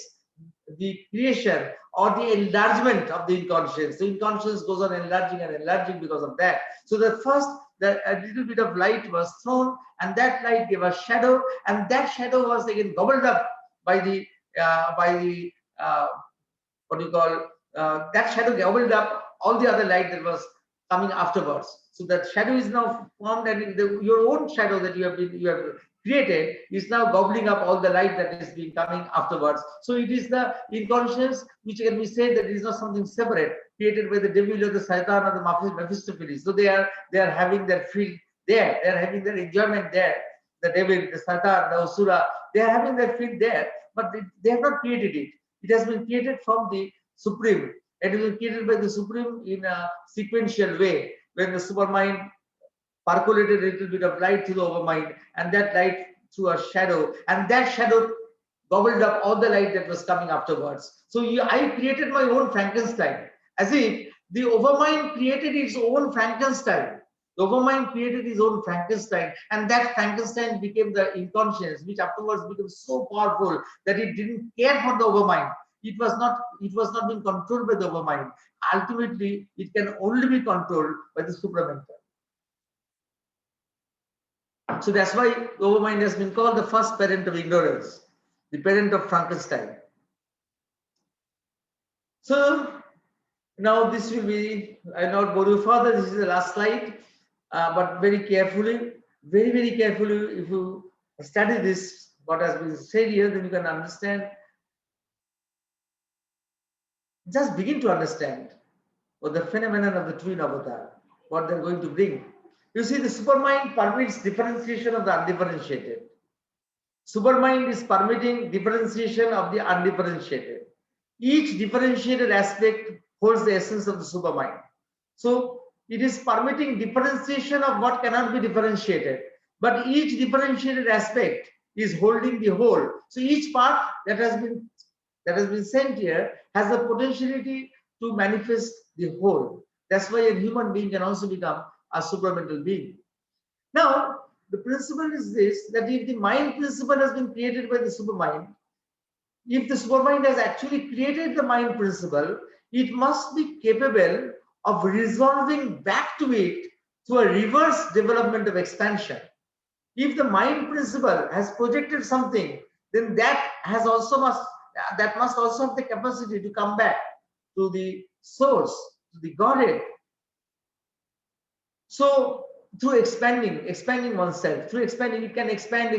the creation or the enlargement of the inconscience. The inconscience goes on enlarging and enlarging because of that. So a little bit of light was thrown, and that light gave a shadow, and that shadow was again gobbled up by the that shadow gobbled up all the other light that was coming afterwards. So that shadow is now formed, and your own shadow that you have created is now gobbling up all the light that is being coming afterwards. So it is the inconscience which can be said that it is not something separate, created by the devil or the Satan or the Mephistopheles. So they are having their field there, they are having their enjoyment there. The devil, the Satan, the Asura, they are having their field there, but they have not created it. It has been created from the Supreme. It has been created by the Supreme in a sequential way, when the supermind percolated a little bit of light through the overmind, and that light through a shadow, and that shadow gobbled up all the light that was coming afterwards. So I created my own Frankenstein, as if the overmind created its own Frankenstein. The overmind created his own Frankenstein, and that Frankenstein became the inconscience, which afterwards became so powerful that it didn't care for the overmind. It was not being controlled by the overmind. Ultimately, it can only be controlled by the supramental. So that's why the overmind has been called the first parent of ignorance, the parent of Frankenstein. So now this will be, I will not bore you further, this is the last slide, but very carefully, very carefully, if you study this, what has been said here, then you can understand. Just begin to understand what the phenomenon of the twin avatar, what they're going to bring. You see, the supermind permits differentiation of the undifferentiated. Supermind is permitting differentiation of the undifferentiated. Each differentiated aspect holds the essence of the supermind. So it is permitting differentiation of what cannot be differentiated. But each differentiated aspect is holding the whole. So each part that has been sent here has the potentiality to manifest the whole. That's why a human being can also become a supramental being. Now, the principle is this, that if the mind principle has been created by the supermind, if the supermind has actually created the mind principle, it must be capable of resolving back to it through a reverse development of expansion. If the mind principle has projected something, then that must also have the capacity to come back to the source, to the Godhead. So through expanding oneself, through expanding, it can expand.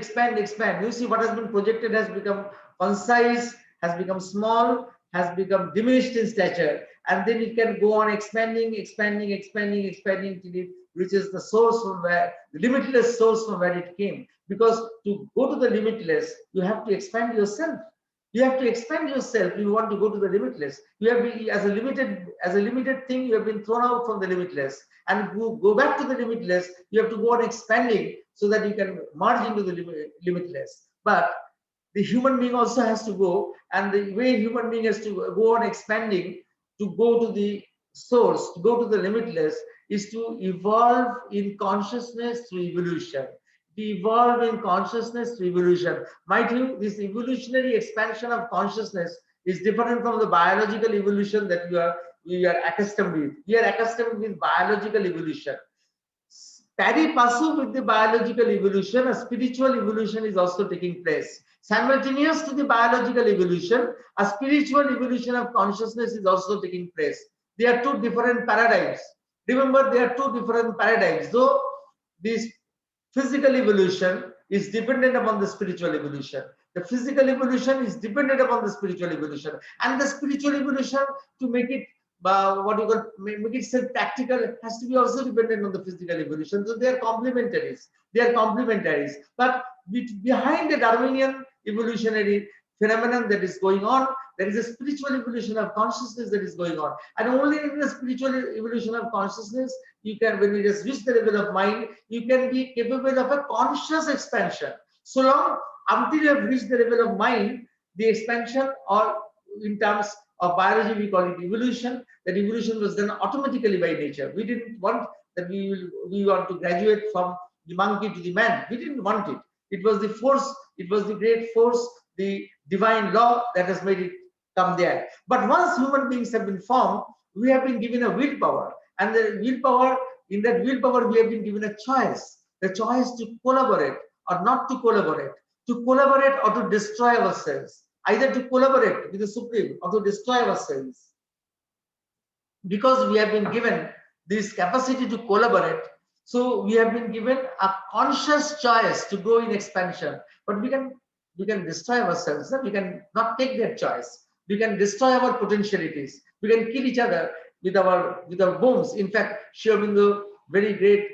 You see, what has been projected has become concise, has become small, has become diminished in stature, and then it can go on expanding till it reaches the source from where, the limitless source from where it came. Because to go to the limitless, you have to expand yourself. You have to expand yourself. You want to go to the limitless. You have been, as a limited thing, you have been thrown out from the limitless, and go back to the limitless. You have to go on expanding so that you can merge into the limitless. But the human being also has to go, and the way human being has to go on expanding to go to the source, to go to the limitless, is to evolve in consciousness through evolution. To evolve in consciousness through evolution. Mind you, this evolutionary expansion of consciousness is different from the biological evolution that we are accustomed with. We are accustomed with biological evolution. Pari passu with the biological evolution, a spiritual evolution is also taking place. Simultaneous to the biological evolution, a spiritual evolution of consciousness is also taking place. They are two different paradigms. Remember, they are two different paradigms. Though this physical evolution is dependent upon the spiritual evolution. The physical evolution is dependent upon the spiritual evolution, and the spiritual evolution, to make it make it self practical, has to be also dependent on the physical evolution. So they are complementaries. But behind the Darwinian evolutionary phenomenon that is going on, there is a spiritual evolution of consciousness that is going on, and only in the spiritual evolution of consciousness you can, when you just reach the level of mind, you can be capable of a conscious expansion. So long until you have reached the level of mind, the expansion, or in terms of biology we call it evolution, that evolution was done automatically by nature. We didn't want that we want to graduate from the monkey to the man. We didn't want it. It was the force, it was the great force, the divine law that has made it come there. But once human beings have been formed, we have been given a willpower, and the willpower, in that willpower we have been given a choice, the choice to collaborate or not to collaborate or to destroy ourselves, either to collaborate with the Supreme or to destroy ourselves. Because we have been given this capacity to collaborate, so we have been given a conscious choice to go in expansion. But we can destroy ourselves. We can not take that choice. We can destroy our potentialities. We can kill each other with our bombs. In fact, Sri Aurobindo, very great,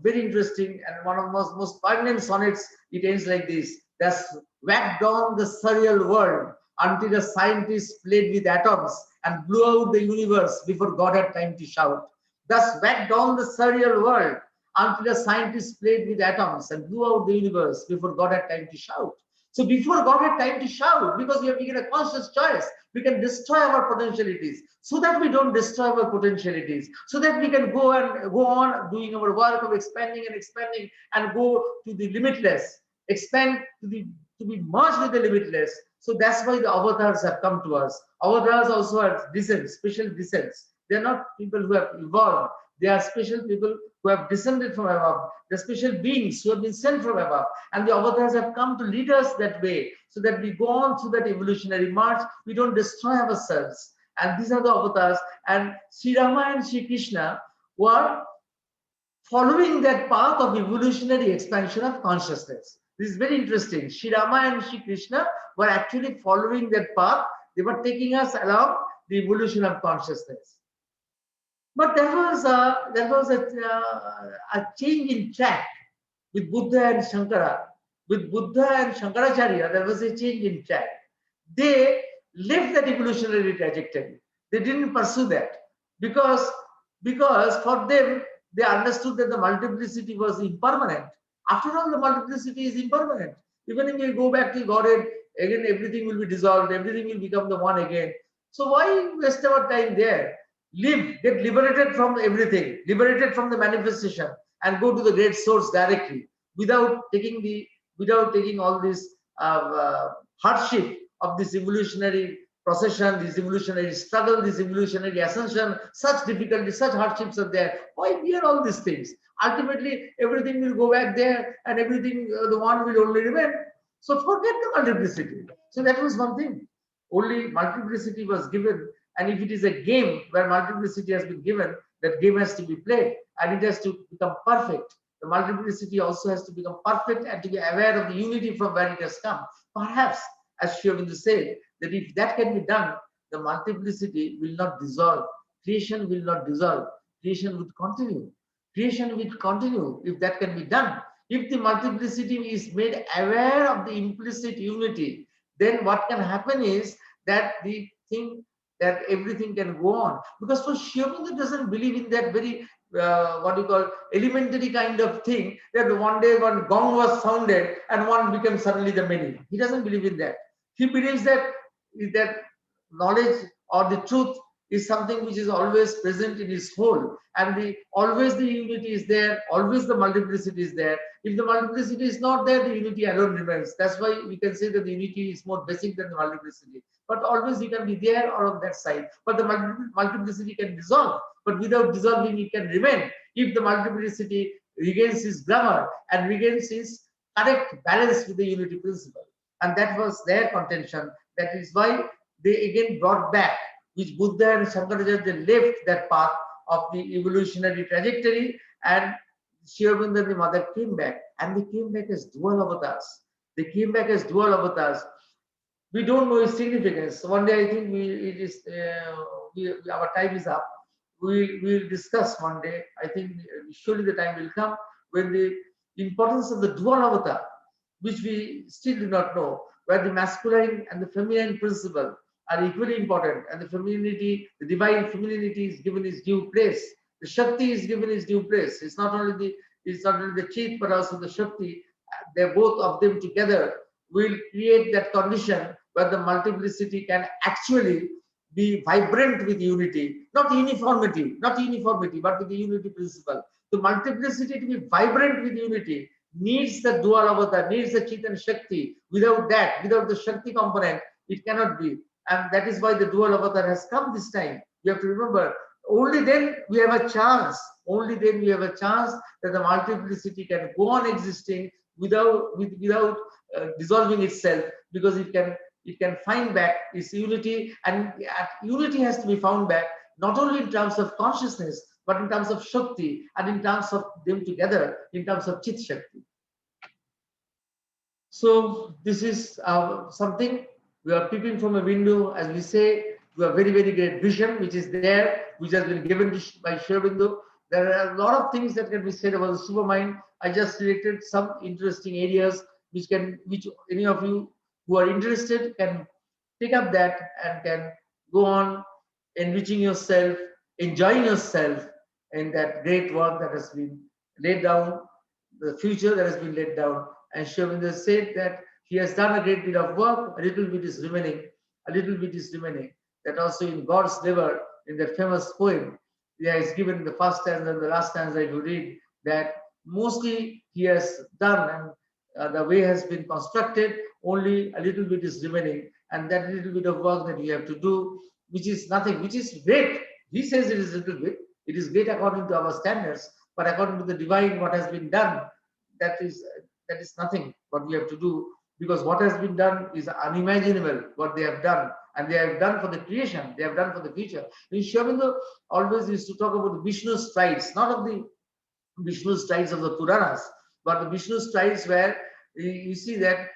very interesting, and one of the most poignant sonnets, it ends like this: thus whacked on the surreal world until the scientists played with atoms and blew out the universe before God had time to shout. Thus whacked on the surreal world until the scientists played with atoms and blew out the universe before God had time to shout. So before God had time to shout, because we have taken a conscious choice, we can destroy our potentialities, so that we don't destroy our potentialities, so that we can go on doing our work of expanding and go to the limitless, expand to be merged with the limitless. So that's why the avatars have come to us. Avatars also are descents, special descents. They are not people who have evolved. They are special people who have descended from above. They're special beings who have been sent from above. And the avatars have come to lead us that way, so that we go on through that evolutionary march. We don't destroy ourselves. And these are the avatars. And Sri Rama and Sri Krishna were following that path of evolutionary expansion of consciousness. This is very interesting. Sri Rama and Sri Krishna were actually following that path. They were taking us along the evolution of consciousness. But there was a change in track with Buddha and Shankara. With Buddha and Shankaracharya, there was a change in track. They left that evolutionary trajectory. They didn't pursue that because for them, they understood that the multiplicity was impermanent. After all, the multiplicity is impermanent. Even if we go back to Godhead, again everything will be dissolved, everything will become the one again. So why waste our time there? Live, get liberated from everything, liberated from the manifestation, and go to the great source directly without taking all this hardship of this evolutionary procession, this evolutionary struggle, this evolutionary ascension. Such difficulties, such hardships are there. Why bear all these things? Ultimately, everything will go back there, and everything, the one will only remain. So forget the multiplicity. So that was one thing. Only multiplicity was given, and if it is a game where multiplicity has been given, that game has to be played, and it has to become perfect. The multiplicity also has to become perfect and to be aware of the unity from where it has come. Perhaps, as Sri Aurobindo said, that if that can be done, the multiplicity will not dissolve. Creation will not dissolve. Creation would continue. Creation will continue if that can be done. If the multiplicity is made aware of the implicit unity, then what can happen is that the thing, that everything can go on. Because for Sri Aurobindo doesn't believe in that very what you call elementary kind of thing, that one day one gong was sounded and one became suddenly the many. He doesn't believe in that. He believes that knowledge or the truth is something which is always present in his whole, and always the unity is there, always the multiplicity is there. If the multiplicity is not there, the unity alone remains. That's why we can say that the unity is more basic than the multiplicity. But always it can be there or on that side. But the multiplicity can dissolve, but without dissolving it can remain. If the multiplicity regains its grammar and regains its correct balance with the unity principle. And that was their contention. That is why they again brought back, which Buddha and Shankaracharya left that path of the evolutionary trajectory, and Sri Aurobindo and the mother came back, and they came back as dual avatars. They came back as dual avatars. We don't know its significance. One day I think our time is up. We'll discuss one day. I think surely the time will come when the importance of the dual avatar, which we still do not know, where the masculine and the feminine principle are equally important, and the femininity, the divine femininity is given its due place. The Shakti is given its due place. It's not only the Chit, but also the Shakti. They're both of them together will create that condition where the multiplicity can actually be vibrant with unity, not uniformity, but with the unity principle. The multiplicity to be vibrant with unity needs the dual avatar, needs the Chit and Shakti. Without that, without the Shakti component, it cannot be. And that is why the dual avatar has come this time. You have to remember, only then we have a chance. Only then we have a chance that the multiplicity can go on existing without dissolving itself, because it can find back its unity, and unity has to be found back not only in terms of consciousness, but in terms of Shakti, and in terms of them together, in terms of Chit Shakti. So this is something we are peeping from a window, as we say. We have very, very great vision, which is there, which has been given by Sri Aurobindo. There are a lot of things that can be said about the Supermind. I just selected some interesting areas which any of you who are interested can pick up that and can go on enriching yourself, enjoying yourself in that great work that has been laid down, the future that has been laid down. And Sri Aurobindo said that he has done a great deal of work, a little bit is remaining, That also in God's Labor, in that famous poem, he has given the first stanza and the last stanza, if you read, that mostly he has done, and the way has been constructed, only a little bit is remaining. And that little bit of work that we have to do, which is nothing, which is great. He says it is a little bit. It is great according to our standards, but according to the divine, what has been done, that is nothing what we have to do, because what has been done is unimaginable, what they have done, and they have done for the creation, they have done for the future. Sri Aurobindo always used to talk about the Vishnu strides, not of the Vishnu strides of the Puranas, but the Vishnu strides where you see that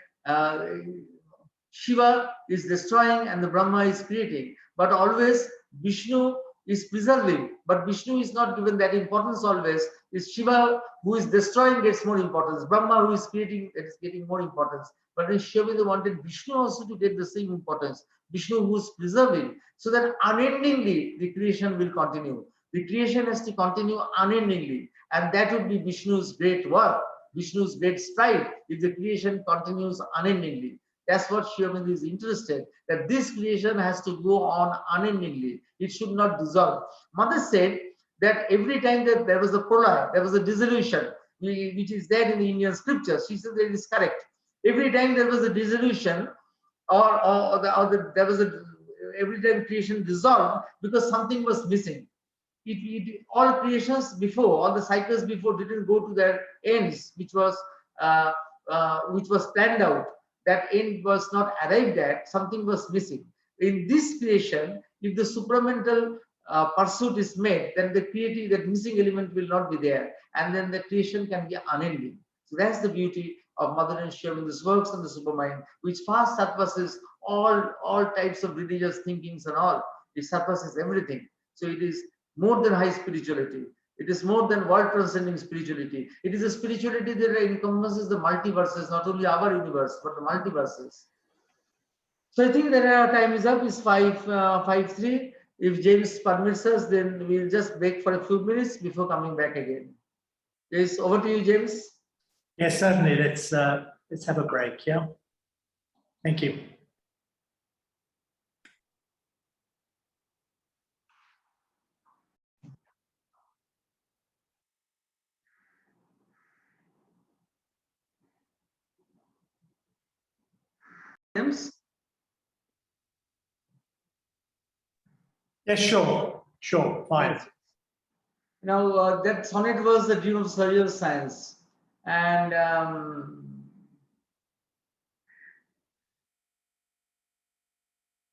Shiva is destroying and the Brahma is creating, but always Vishnu is preserving, but Vishnu is not given that importance always. It's Shiva who is destroying gets more importance, Brahma who is creating is getting more importance. But then Sri Aurobindo wanted Vishnu also to get the same importance, Vishnu who is preserving, so that unendingly the creation will continue. The creation has to continue unendingly, and that would be Vishnu's great work, Vishnu's great stride, if the creation continues unendingly. That's what Sri Aurobindo is interested, that this creation has to go on unendingly. It should not dissolve. Mother said that every time that there was a proloi, there was a dissolution, which is there in the Indian scriptures. She said that it is correct. Every time there was a dissolution, there was a, every time creation dissolved because something was missing. All creations before, all the cycles before didn't go to their ends, which was planned out. That end was not arrived at. Something was missing. In this creation, if the supramental pursuit is made, then the creative, that missing element will not be there, and then the creation can be unending. So that's the beauty of Mother and Shiva in this works and the Supermind, which far surpasses all types of religious thinkings and all. It surpasses everything. So it is more than high spirituality. It is more than world transcending spirituality. It is a spirituality that encompasses the multiverses, not only our universe, but the multiverses. So I think that our time is up. It's 5:03. If James permits us, then we'll just break for a few minutes before coming back again. Yes, over to you, James. Yes, certainly. Let's have a break. Yeah. Thank you. James? Yes, sure. Sure. Fine. Now, that sonnet was the dream of surreal science. And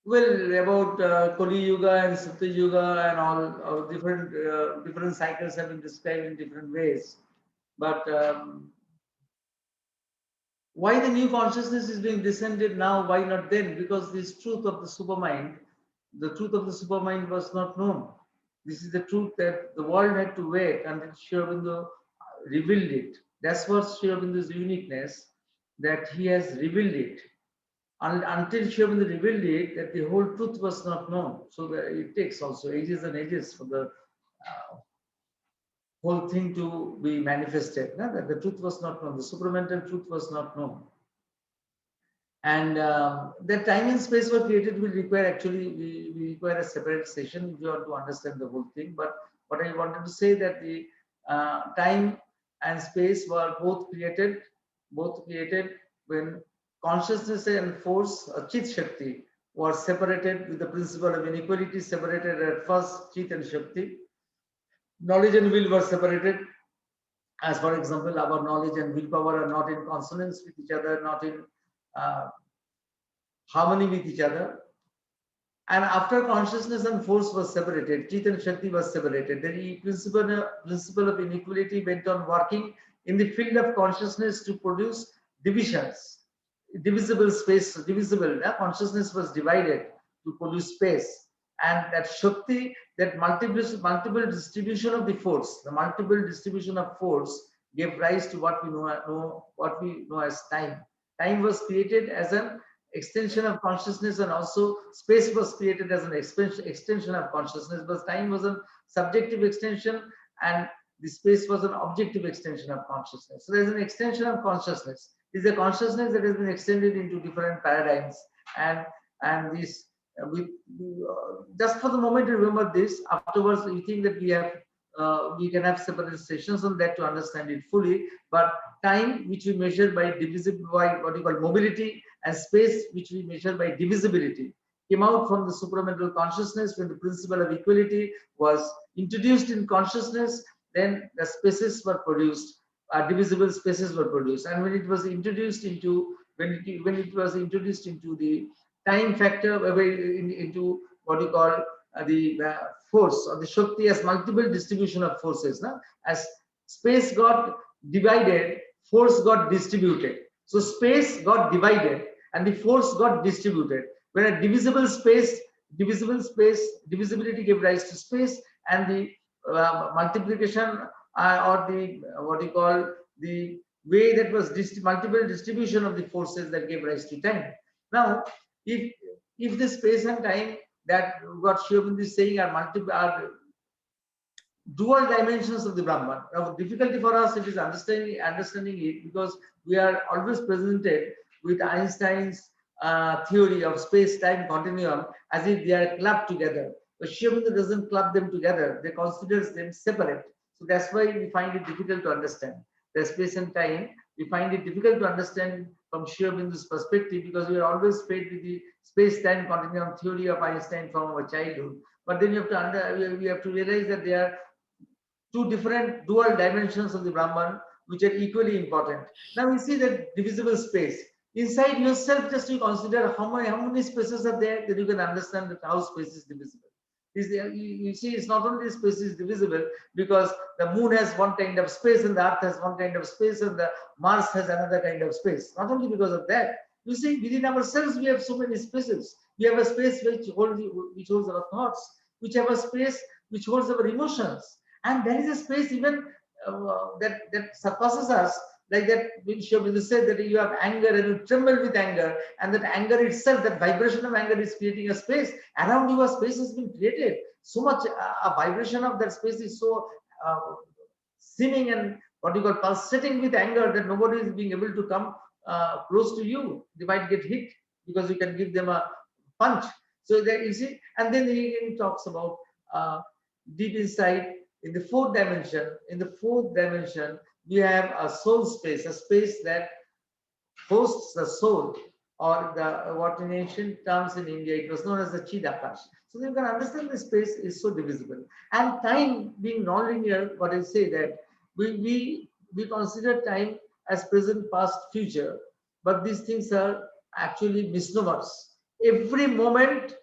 well, about Kali Yuga and Satya Yuga and all different cycles have been described in different ways. But why the new consciousness is being descended now? Why not then? Because this truth of the supermind, the truth of the supermind was not known. This is the truth that the world had to wait until Sri Aurobindo revealed it. That's what Sri Aurobindo's uniqueness, that he has revealed it. Until Sri Aurobindo revealed it, that the whole truth was not known. So that it takes also ages and ages for the whole thing to be manifested. That the truth was not known, the supramental truth was not known. And the time and space were created will require, actually, we require a separate session if you want to understand the whole thing. But what I wanted to say that the time and space were both created when consciousness and force, Chit Shakti, were separated with the principle of inequality, separated at first Chit and Shakti. Knowledge and will were separated. As for example, our knowledge and willpower are not in consonance with each other, not in harmony with each other. And after consciousness and force was separated, Chit and Shakti was separated, the principle of inequality went on working in the field of consciousness to produce divisions, divisible space, consciousness was divided to produce space. And that Shakti, that multiple distribution of the force, the multiple distribution of force gave rise to what we know as time. Time was created as an extension of consciousness, and also space was created as an extension of consciousness, but time was a subjective extension and the space was an objective extension of consciousness. So there's an extension of consciousness. This is a consciousness that has been extended into different paradigms, and this just for the moment remember this. Afterwards we think that we can have separate sessions on that to understand it fully. But time, which we measure by divisible, by what you call mobility, and space, which we measure by divisibility, came out from the supramental consciousness when the principle of equality was introduced in consciousness. Then the spaces were produced, divisible spaces were produced, and when it was introduced into the time factor, into what you call the force or the Shakti as multiple distribution of forces. As space got divided, force got distributed. So space got divided and the force got distributed. When a divisibility gave rise to space, and the multiplication or the what you call the way that was multiple distribution of the forces that gave rise to time. Now, if the space and time that what Sri Aurobindo is saying are dual dimensions of the Brahman. Now, difficulty for us it is understanding it, because we are always presented with Einstein's theory of space-time continuum as if they are clubbed together. But Sri Aurobindo doesn't club them together. They considers them separate. So that's why we find it difficult to understand. The space and time, we find it difficult to understand from Sri Aurobindo's perspective because we are always fed with the space-time continuum theory of Einstein from our childhood. But then you have to we have to realize that there are two different dual dimensions of the Brahman which are equally important. Now we see that divisible space. Inside yourself, just you consider how many spaces are there, then you can understand that how space is divisible. You see, it's not only space is divisible because the moon has one kind of space and the earth has one kind of space and the Mars has another kind of space. Not only because of that, you see, within ourselves we have so many spaces. We have a space which holds our thoughts, which have a space which holds our emotions, and there is a space even that surpasses us. Like that, Sri Aurobindo said that you have anger and you tremble with anger, and that anger itself, that vibration of anger is creating a space. Around you, a space has been created. So much a vibration of that space is so seeming and what you call pulsating with anger that nobody is being able to come close to you. They might get hit because you can give them a punch. So there you see, and then he talks about deep inside in the fourth dimension. In the fourth dimension, we have a soul space, a space that hosts the soul, or the what in ancient terms in India it was known as the Chidakash. So you can understand the space is so divisible. And time being non-linear, what I say that we consider time as present, past, future, but these things are actually misnomers. Every moment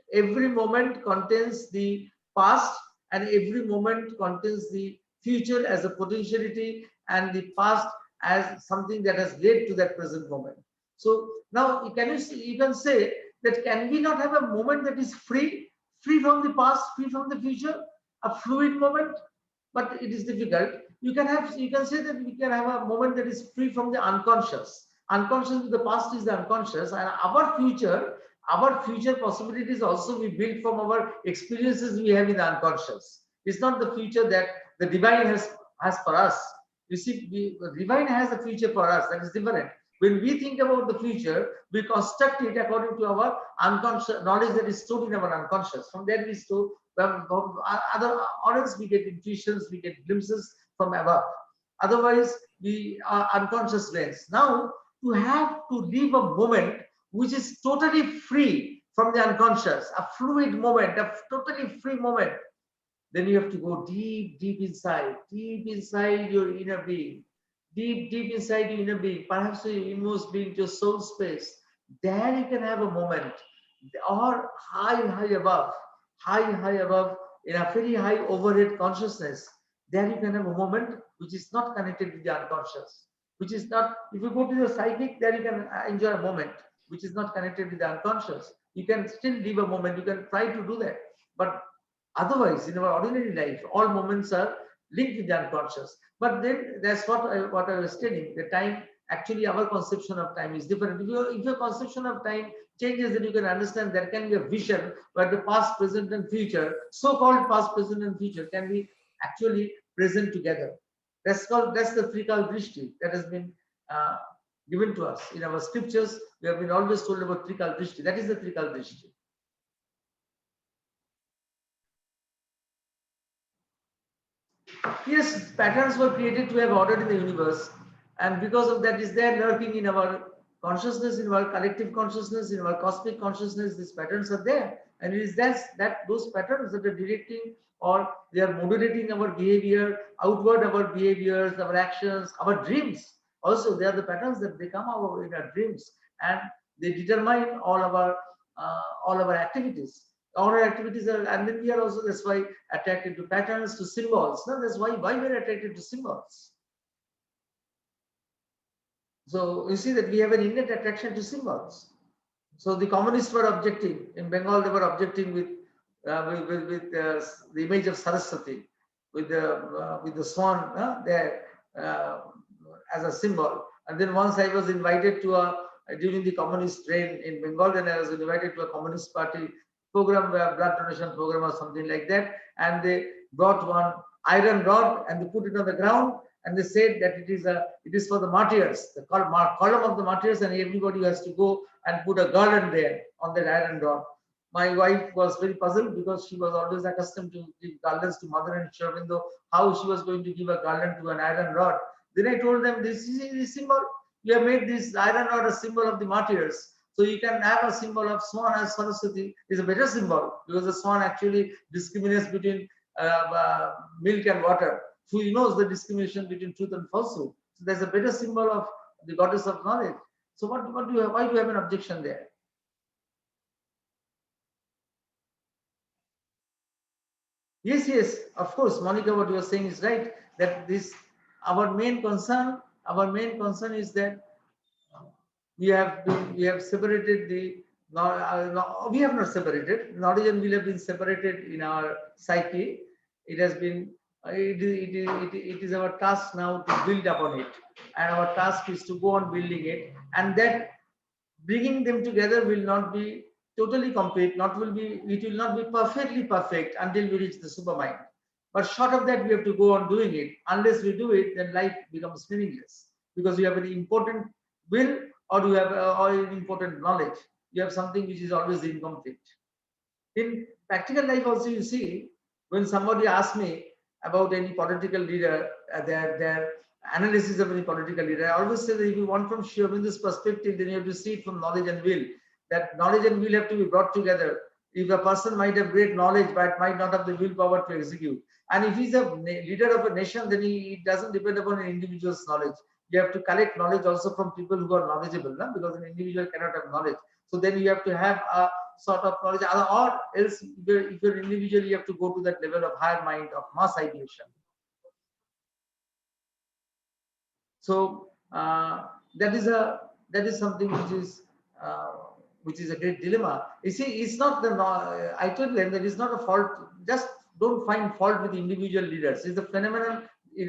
contains the past, and every moment contains the future as a potentiality, and the past as something that has led to that present moment. So now you can say that can we not have a moment that is free from the past, free from the future, a fluid moment? But it is difficult. You can say that we can have a moment that is free from the unconscious. Unconscious, the past is the unconscious, and our future possibilities also we build from our experiences we have in the unconscious. It's not the future that the divine has for us. You see, the divine has a future for us that is different. When we think about the future, we construct it according to our unconscious knowledge that is stored in our unconscious. From there we store other orders, we get intuitions, we get glimpses from above. Otherwise, we are unconscious brains. Now, to have to live a moment which is totally free from the unconscious, a fluid moment, a totally free moment, then you have to go deep inside your inner being, deep inside your inner being, perhaps your inmost being, your soul space. There you can have a moment, or high above, in a very high overhead consciousness. There you can have a moment which is not connected with the unconscious, which is not. If you go to the psychic, there you can enjoy a moment which is not connected with the unconscious. You can still live a moment. You can try to do that, but otherwise, in our ordinary life, all moments are linked with the unconscious. But then that's what I was telling. The time, actually, our conception of time is different. If your conception of time changes, then you can understand there can be a vision where the past, present, and future, so-called past, present, and future, can be actually present together. That's the Trikal Drishti that has been given to us in our scriptures. We have been always told about Trikal Drishti. That is the Trikal Drishti. Yes, patterns were created to have order in the universe, and because of that is there lurking in our consciousness, in our collective consciousness, in our cosmic consciousness. These patterns are there, and it is that those patterns that are directing, or they are modulating our behavior, outward our behaviors, our actions, our dreams. Also, they are the patterns that they come out in our dreams, and they determine all our activities. All our activities are, and then we are also, that's why, attracted to patterns, to symbols. No, that's why we're attracted to symbols. So you see that we have an innate attraction to symbols. So the communists were objecting in Bengal. They were objecting with the image of Saraswati, with the swan there as a symbol. And then once I was invited to during the communist reign in Bengal, then I was invited to a communist party program, blood donation program or something like that, and they brought one iron rod and they put it on the ground, and they said that it is for the martyrs, the column of the martyrs, and everybody has to go and put a garland there on that iron rod. My wife was very puzzled because she was always accustomed to give garlands to mother and Sri Aurobindo. How she was going to give a garland to an iron rod? Then I told them, this is the symbol. You have made this iron rod a symbol of the martyrs. So you can have a symbol of swan as Saraswati is a better symbol, because the swan actually discriminates between milk and water. So he knows the discrimination between truth and falsehood. So there's a better symbol of the goddess of knowledge. So what do you have? Why do you have an objection there? Yes, yes, of course, Monica, what you are saying is right. That this our main concern is that we have separated the we have not separated. Knowledge and will have been separated in our psyche. It has been it is our task now to build upon it, and our task is to go on building it, and that bringing them together will not be totally complete, it will not be perfectly perfect until we reach the supermind. But short of that, we have to go on doing it. Unless we do it, then life becomes meaningless, because you have an important will, or you have or an important knowledge. You have something which is always incomplete. In practical life also, you see, when somebody asks me about any political leader, their analysis of any political leader, I always say that if you want from Sri Aurobindo's perspective, then you have to see it from knowledge and will. That knowledge and will have to be brought together. If a person might have great knowledge but might not have the willpower to execute, and if he's a leader of a nation, then he doesn't depend upon an individual's knowledge. You have to collect knowledge also from people who are knowledgeable, no? Because an individual cannot have knowledge. So then you have to have a sort of knowledge, or else if you're individual, you have to go to that level of higher mind of mass ideation. So that is something which is a great dilemma. You see, it's not the I told them that it's not a fault. Just don't find fault with individual leaders. It's the phenomenon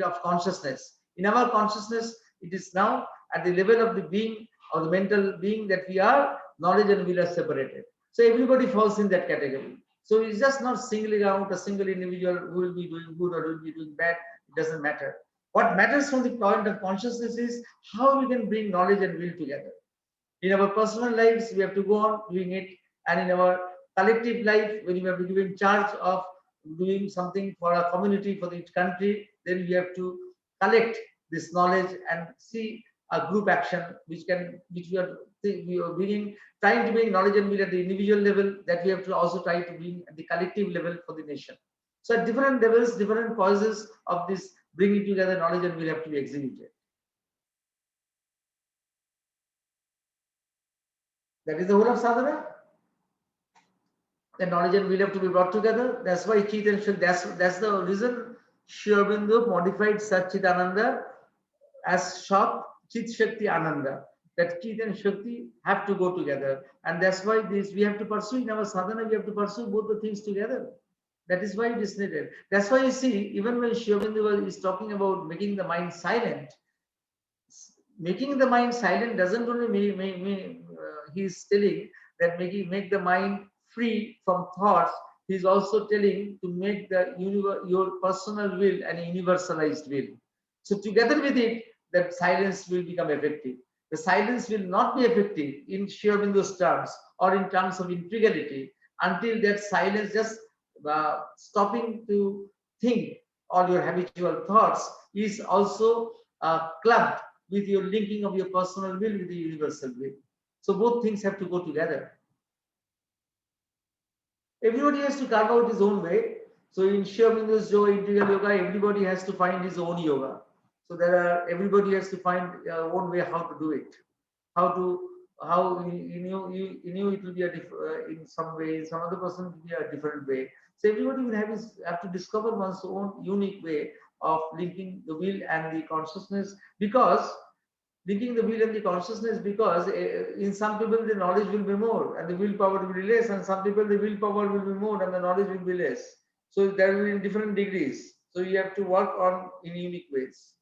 of consciousness. In our consciousness, it is now at the level of the being or the mental being that we are, knowledge and will are separated. So everybody falls in that category. So it's just not singling out a single individual who will be doing good or will be doing bad. It doesn't matter. What matters from the point of consciousness is how we can bring knowledge and will together. In our personal lives, we have to go on doing it. And in our collective life, when we have to give in charge of doing something for our community, for the country, then we have to collect this knowledge and see a group action which we are bringing, trying to bring knowledge and will at the individual level, that we have to also try to bring at the collective level for the nation. So at different levels, different causes of this bringing together knowledge and will have to be executed. That is the whole of sadhana. The knowledge and will have to be brought together. That's why Chit and Shakti, that's the reason Sri Aurobindo modified Satchitananda as short Chit Shakti Ananda. That Chit and Shakti have to go together. And that's why we have to pursue in our sadhana, we have to pursue both the things together. That is why it is needed. That's why you see, even when Sri Aurobindo is talking about making the mind silent, making the mind silent doesn't only mean he's telling that make the mind free from thoughts. He's also telling to make your personal will an universalized will. So together with it, that silence will become effective. The silence will not be effective in Sri Aurobindo's terms or in terms of integrality until that silence, just stopping to think all your habitual thoughts, is also clubbed with your linking of your personal will with the universal will. So both things have to go together. Everybody has to carve out his own way. So in Sri Aurobindo's integral yoga, everybody has to find his own yoga. So everybody has to find their own way how to do it. How you knew it will be in some way, some other person will be a different way. So everybody will have to discover one's own unique way of linking the will and the consciousness, because linking the will and the consciousness, because in some people the knowledge will be more and the willpower will be less, and some people the willpower will be more and the knowledge will be less. So there will be in different degrees. So you have to work on in unique ways.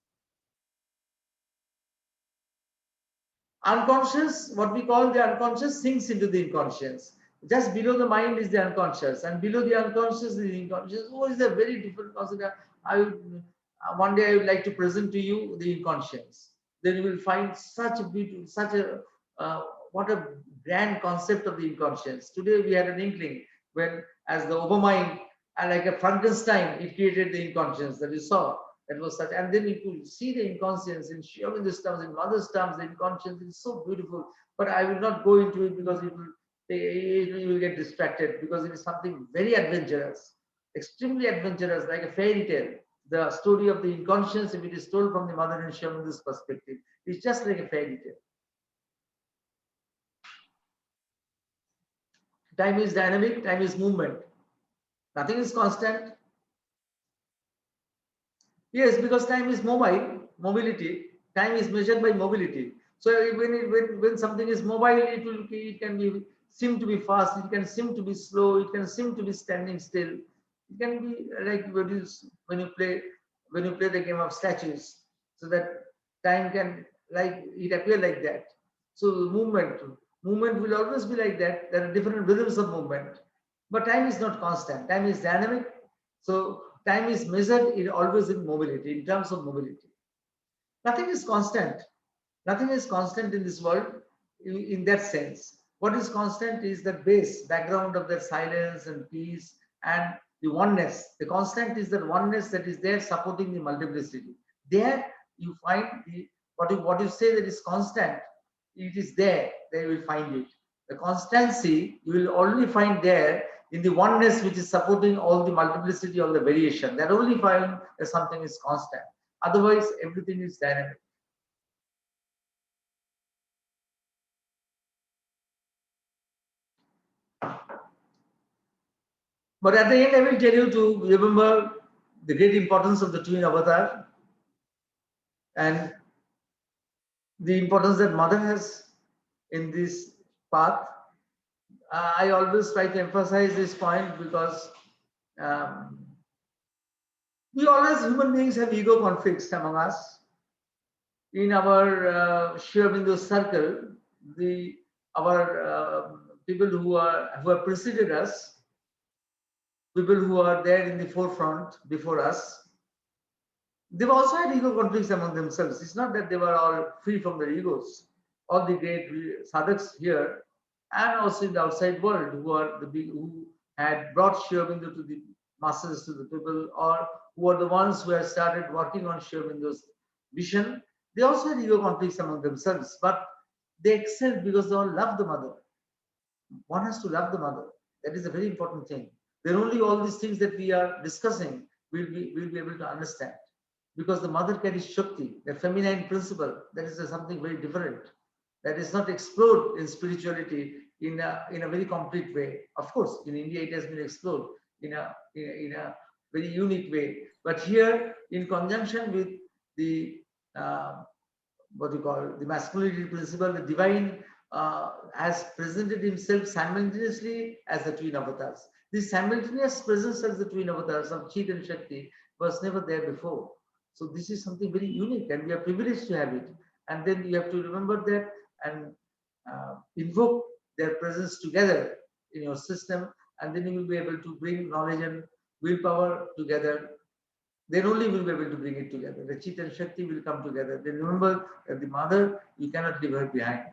Unconscious, what we call the unconscious, sinks into the inconscious. Just below the mind is the unconscious, and below the unconscious is the inconscious. Oh, it's a very different concept. One day I would like to present to you the inconscious. Then you will find such a beautiful, what a grand concept of the inconscious. Today we had an inkling when, as the overmind, and like a Frankenstein, it created the inconscious that you saw. That was such, and then you could see the inconscience in Shyamin's terms, in mother's terms, the inconscience is so beautiful. But I will not go into it because you will get distracted, because it is something very adventurous, extremely adventurous, like a fairy tale. The story of the inconscious, if it is told from the mother and Shyamin's perspective, is just like a fairy tale. Time is dynamic, time is movement. Nothing is constant. Yes, because time is mobility. Time is measured by mobility. So when something is mobile, it can be seem to be fast, it can seem to be slow, it can seem to be standing still. It can be like when you play the game of statues, so that time can like it appear like that. So movement will always be like that. There are different rhythms of movement, but time is not constant. Time is dynamic. So time is measured always in mobility, in terms of mobility. Nothing is constant. Nothing is constant in this world in that sense. What is constant is the base, background of that silence and peace and the oneness. The constant is that oneness that is there supporting the multiplicity. There you find what you say that is constant, it is there, you will find it. The constancy you will only find there in the oneness which is supporting all the multiplicity of the variation. That only find that something is constant. Otherwise, everything is dynamic. But at the end, I will tell you to remember the great importance of the twin avatar and the importance that mother has in this path. I always try to emphasize this point because we always, human beings, have ego conflicts among us. In our Shiva Bindu circle, our people who have preceded us, people who are there in the forefront before us, they've also had ego conflicts among themselves. It's not that they were all free from their egos. All the great sadhaks here and also in the outside world who had brought Shiva Bindu to the masses, to the people, or who are the ones who have started working on Shiva Bindu's vision, they also had ego conflicts among themselves, but they excelled because they all love the mother. One has to love the mother. That is a very important thing. Then only all these things that we are discussing will be able to understand. Because the mother carries Shakti, the feminine principle, that is something very different. That is not explored in spirituality in a very complete way. Of course, in India it has been explored in a very unique way. But here, in conjunction with the what you call the masculinity principle, the divine has presented himself simultaneously as the twin avatars. This simultaneous presence as the twin avatars of Chit and Shakti was never there before. So this is something very unique, and we are privileged to have it. And then you have to remember that and invoke their presence together in your system, and then you will be able to bring knowledge and willpower together. Then only will be able to bring it together. The Chit and Shakti will come together. Then remember that the mother, you cannot leave her behind.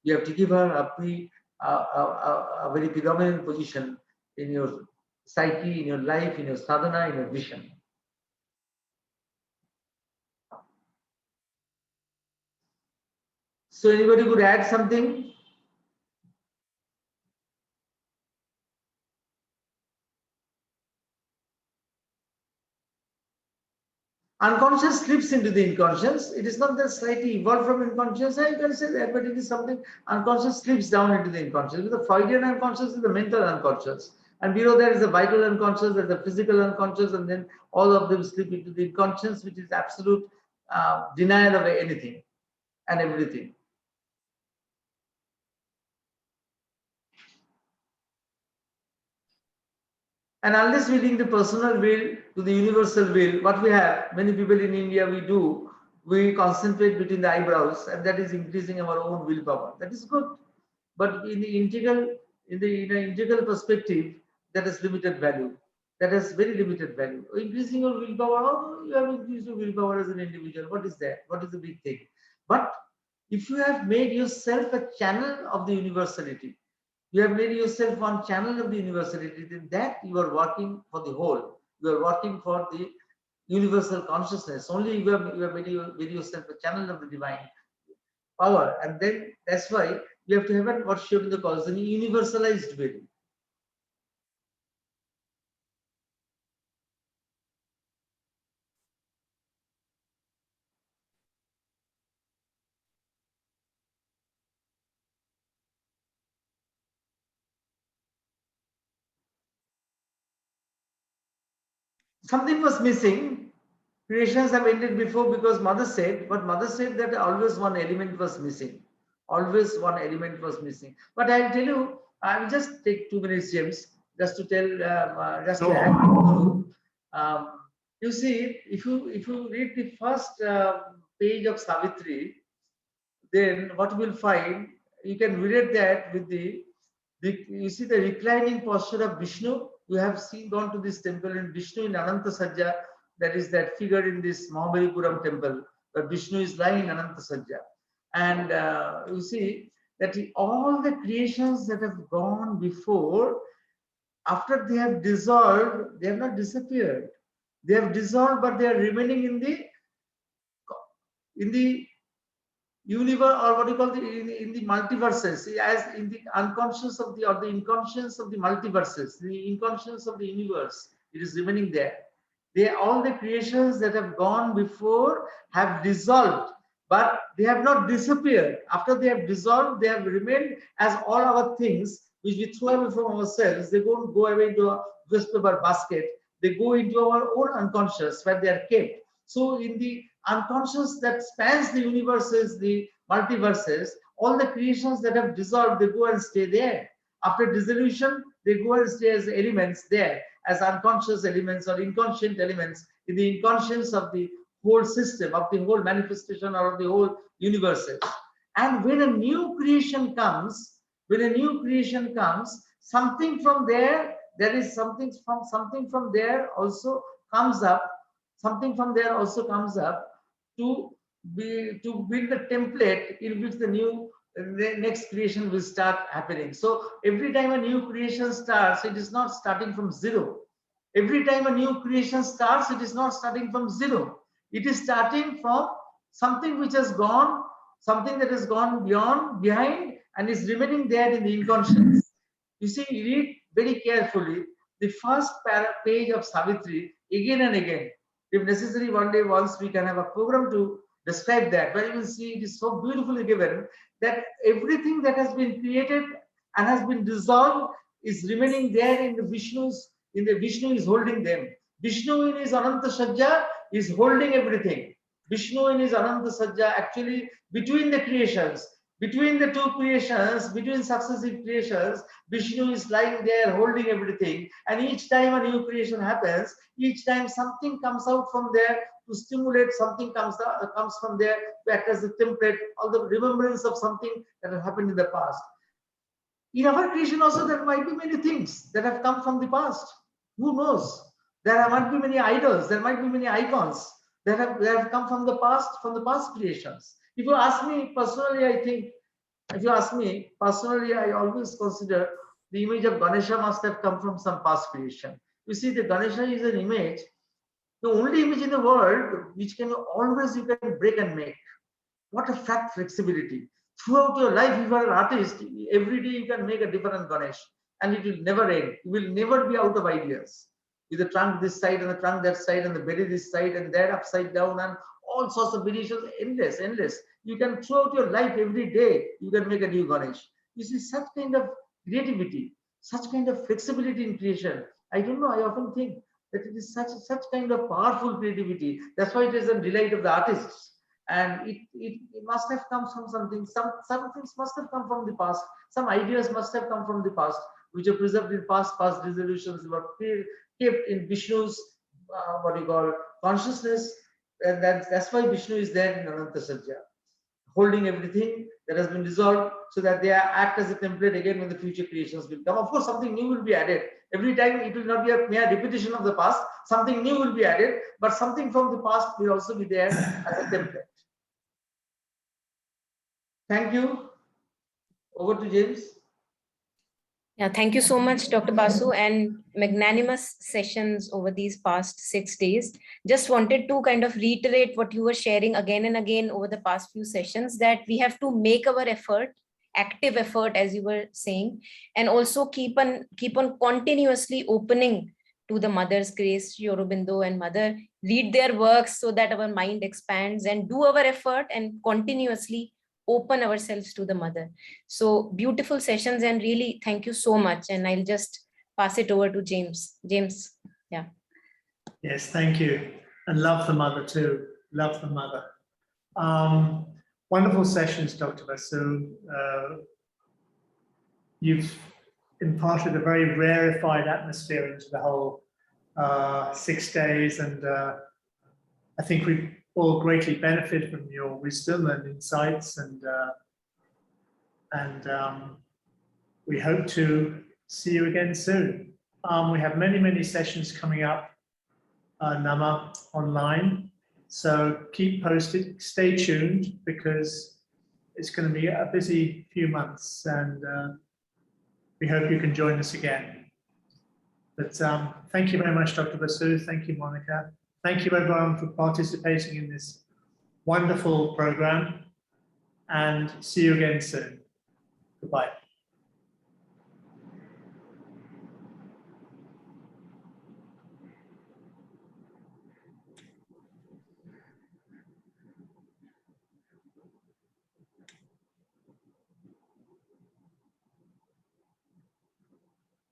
You have to give her a very predominant position in your psyche, in your life, in your sadhana, in your vision. So anybody could add something? Unconscious slips into the inconscious. It is not that slightly evolved from unconscious, I can say that, but it is something unconscious slips down into the unconscious. The Freudian unconscious is the mental unconscious. And below that is the vital unconscious, there's the physical unconscious, and then all of them slip into the inconscious, which is absolute denial of anything and everything. And unless we link the personal will to the universal will, what we have, many people in India, we concentrate between the eyebrows, and that is increasing our own willpower. That is good. But in the integral perspective, that has limited value. That has very limited value. Increasing your willpower, you have increased your willpower as an individual. What is that? What is the big thing? But If you have made yourself a channel of the universality, you have made yourself one channel of the universality, then that you are working for the whole. You are working for the universal consciousness. Only you have made yourself a channel of the divine power. And then that's why you have to have what Sri Aurobindo calls an universalized will. Something was missing. Creations have ended before because mother said, but mother said that always one element was missing. Always one element was missing. But I'll tell you, I will just take 2 minutes, James, just to tell, just to add to. You see, if you read the first page of Savitri, then what you will find, you can relate that with the you see the reclining posture of Vishnu. You have seen gone to this temple in Vishnu in Ananta Sajja. That is that figure in this Mahabalipuram temple, where Vishnu is lying in Ananta Sajja. And you see that all the creations that have gone before, after they have dissolved, they have not disappeared. They have dissolved, but they are remaining in the universe, or what you call in the multiverses, as in the unconscious of the or the inconscious of the multiverses, the inconscious of the universe. It is remaining there. They all the creations that have gone before have dissolved, but they have not disappeared. After they have dissolved, they have remained as all our things which we throw away from ourselves. They don't go away into a waste paper basket. They go into our own unconscious where they are kept. So in the unconscious that spans the universes, the multiverses, all the creations that have dissolved, they go and stay there. After dissolution, they go and stay as elements there, as unconscious elements or inconscient elements in the inconscience of the whole system, of the whole manifestation or of the whole universes. And when a new creation comes, something from there, there is something from there also comes up. Something from there also comes up to build the template in which the next creation will start happening. So every time a new creation starts, it is not starting from zero. Every time a new creation starts, it is not starting from zero. It is starting from something which has gone, something that has gone behind, and is remaining there in the inconscious. You see, read very carefully the first page of Savitri again and again. If necessary, one day, once we can have a program to describe that, but you will see it is so beautifully given that everything that has been created and has been dissolved is remaining there in the Vishnu's, in the Vishnu is holding them. Vishnu in his Ananta Sajja is holding everything. Vishnu in his Ananta Sajja, actually between the creations, between the two creations, between successive creations, Vishnu is lying there holding everything. And each time a new creation happens, each time something comes out from there to stimulate, something comes from there to act as a template, or the remembrance of something that had happened in the past. In our creation also, there might be many things that have come from the past. Who knows? There might be many idols, there might be many icons that have come from the past creations. If you ask me personally, I think, if you ask me personally, I always consider the image of Ganesha must have come from some past creation. You see, the Ganesha is an image, the only image in the world which can always you can break and make. What a fact flexibility. Throughout your life, if you are an artist, every day you can make a different Ganesh, and it will never end. You will never be out of ideas. With the trunk this side and the trunk that side and the belly this side and that upside down and all sorts of variations, endless, endless. You can throughout your life, every day, you can make a new Ganesh. You see, such kind of creativity, such kind of flexibility in creation. I don't know, I often think that it is such kind of powerful creativity. That's why it is a delight of the artists. And it must have come from something. Some things must have come from the past. Some ideas must have come from the past, which are preserved in past resolutions, were kept in Vishnu's what you call consciousness, and that's why Vishnu is there in Ananta Sajja, holding everything that has been dissolved, so that they act as a template again when the future creations will come. Of course, something new will be added. Every time it will not be a mere repetition of the past, something new will be added, but something from the past will also be there as a template. Thank you. Over to James. Yeah, thank you so much, Dr. Basu, and magnanimous sessions over these past 6 days. Just wanted to kind of reiterate what you were sharing again and again over the past few sessions, that we have to make our effort, active effort, as you were saying, and also keep on continuously opening to the Mother's Grace, Sri Aurobindo and Mother, read their works so that our mind expands, and do our effort and continuously open ourselves to the Mother. So beautiful sessions, and really thank you so much. And I'll just pass it over to James. James, yeah. Yes, thank you. And love the Mother too. Love the Mother. Wonderful sessions, Dr. Basu. You've imparted a very rarefied atmosphere into the whole 6 days, and I think we've all greatly benefited from your wisdom and insights, and we hope to see you again soon. We have many sessions coming up, Nama, online, so keep posted, stay tuned, because it's going to be a busy few months, and we hope you can join us again. But thank you very much, Dr. Basu. Thank you, Monica. Thank you, everyone, for participating in this wonderful program, and see you again soon. Goodbye.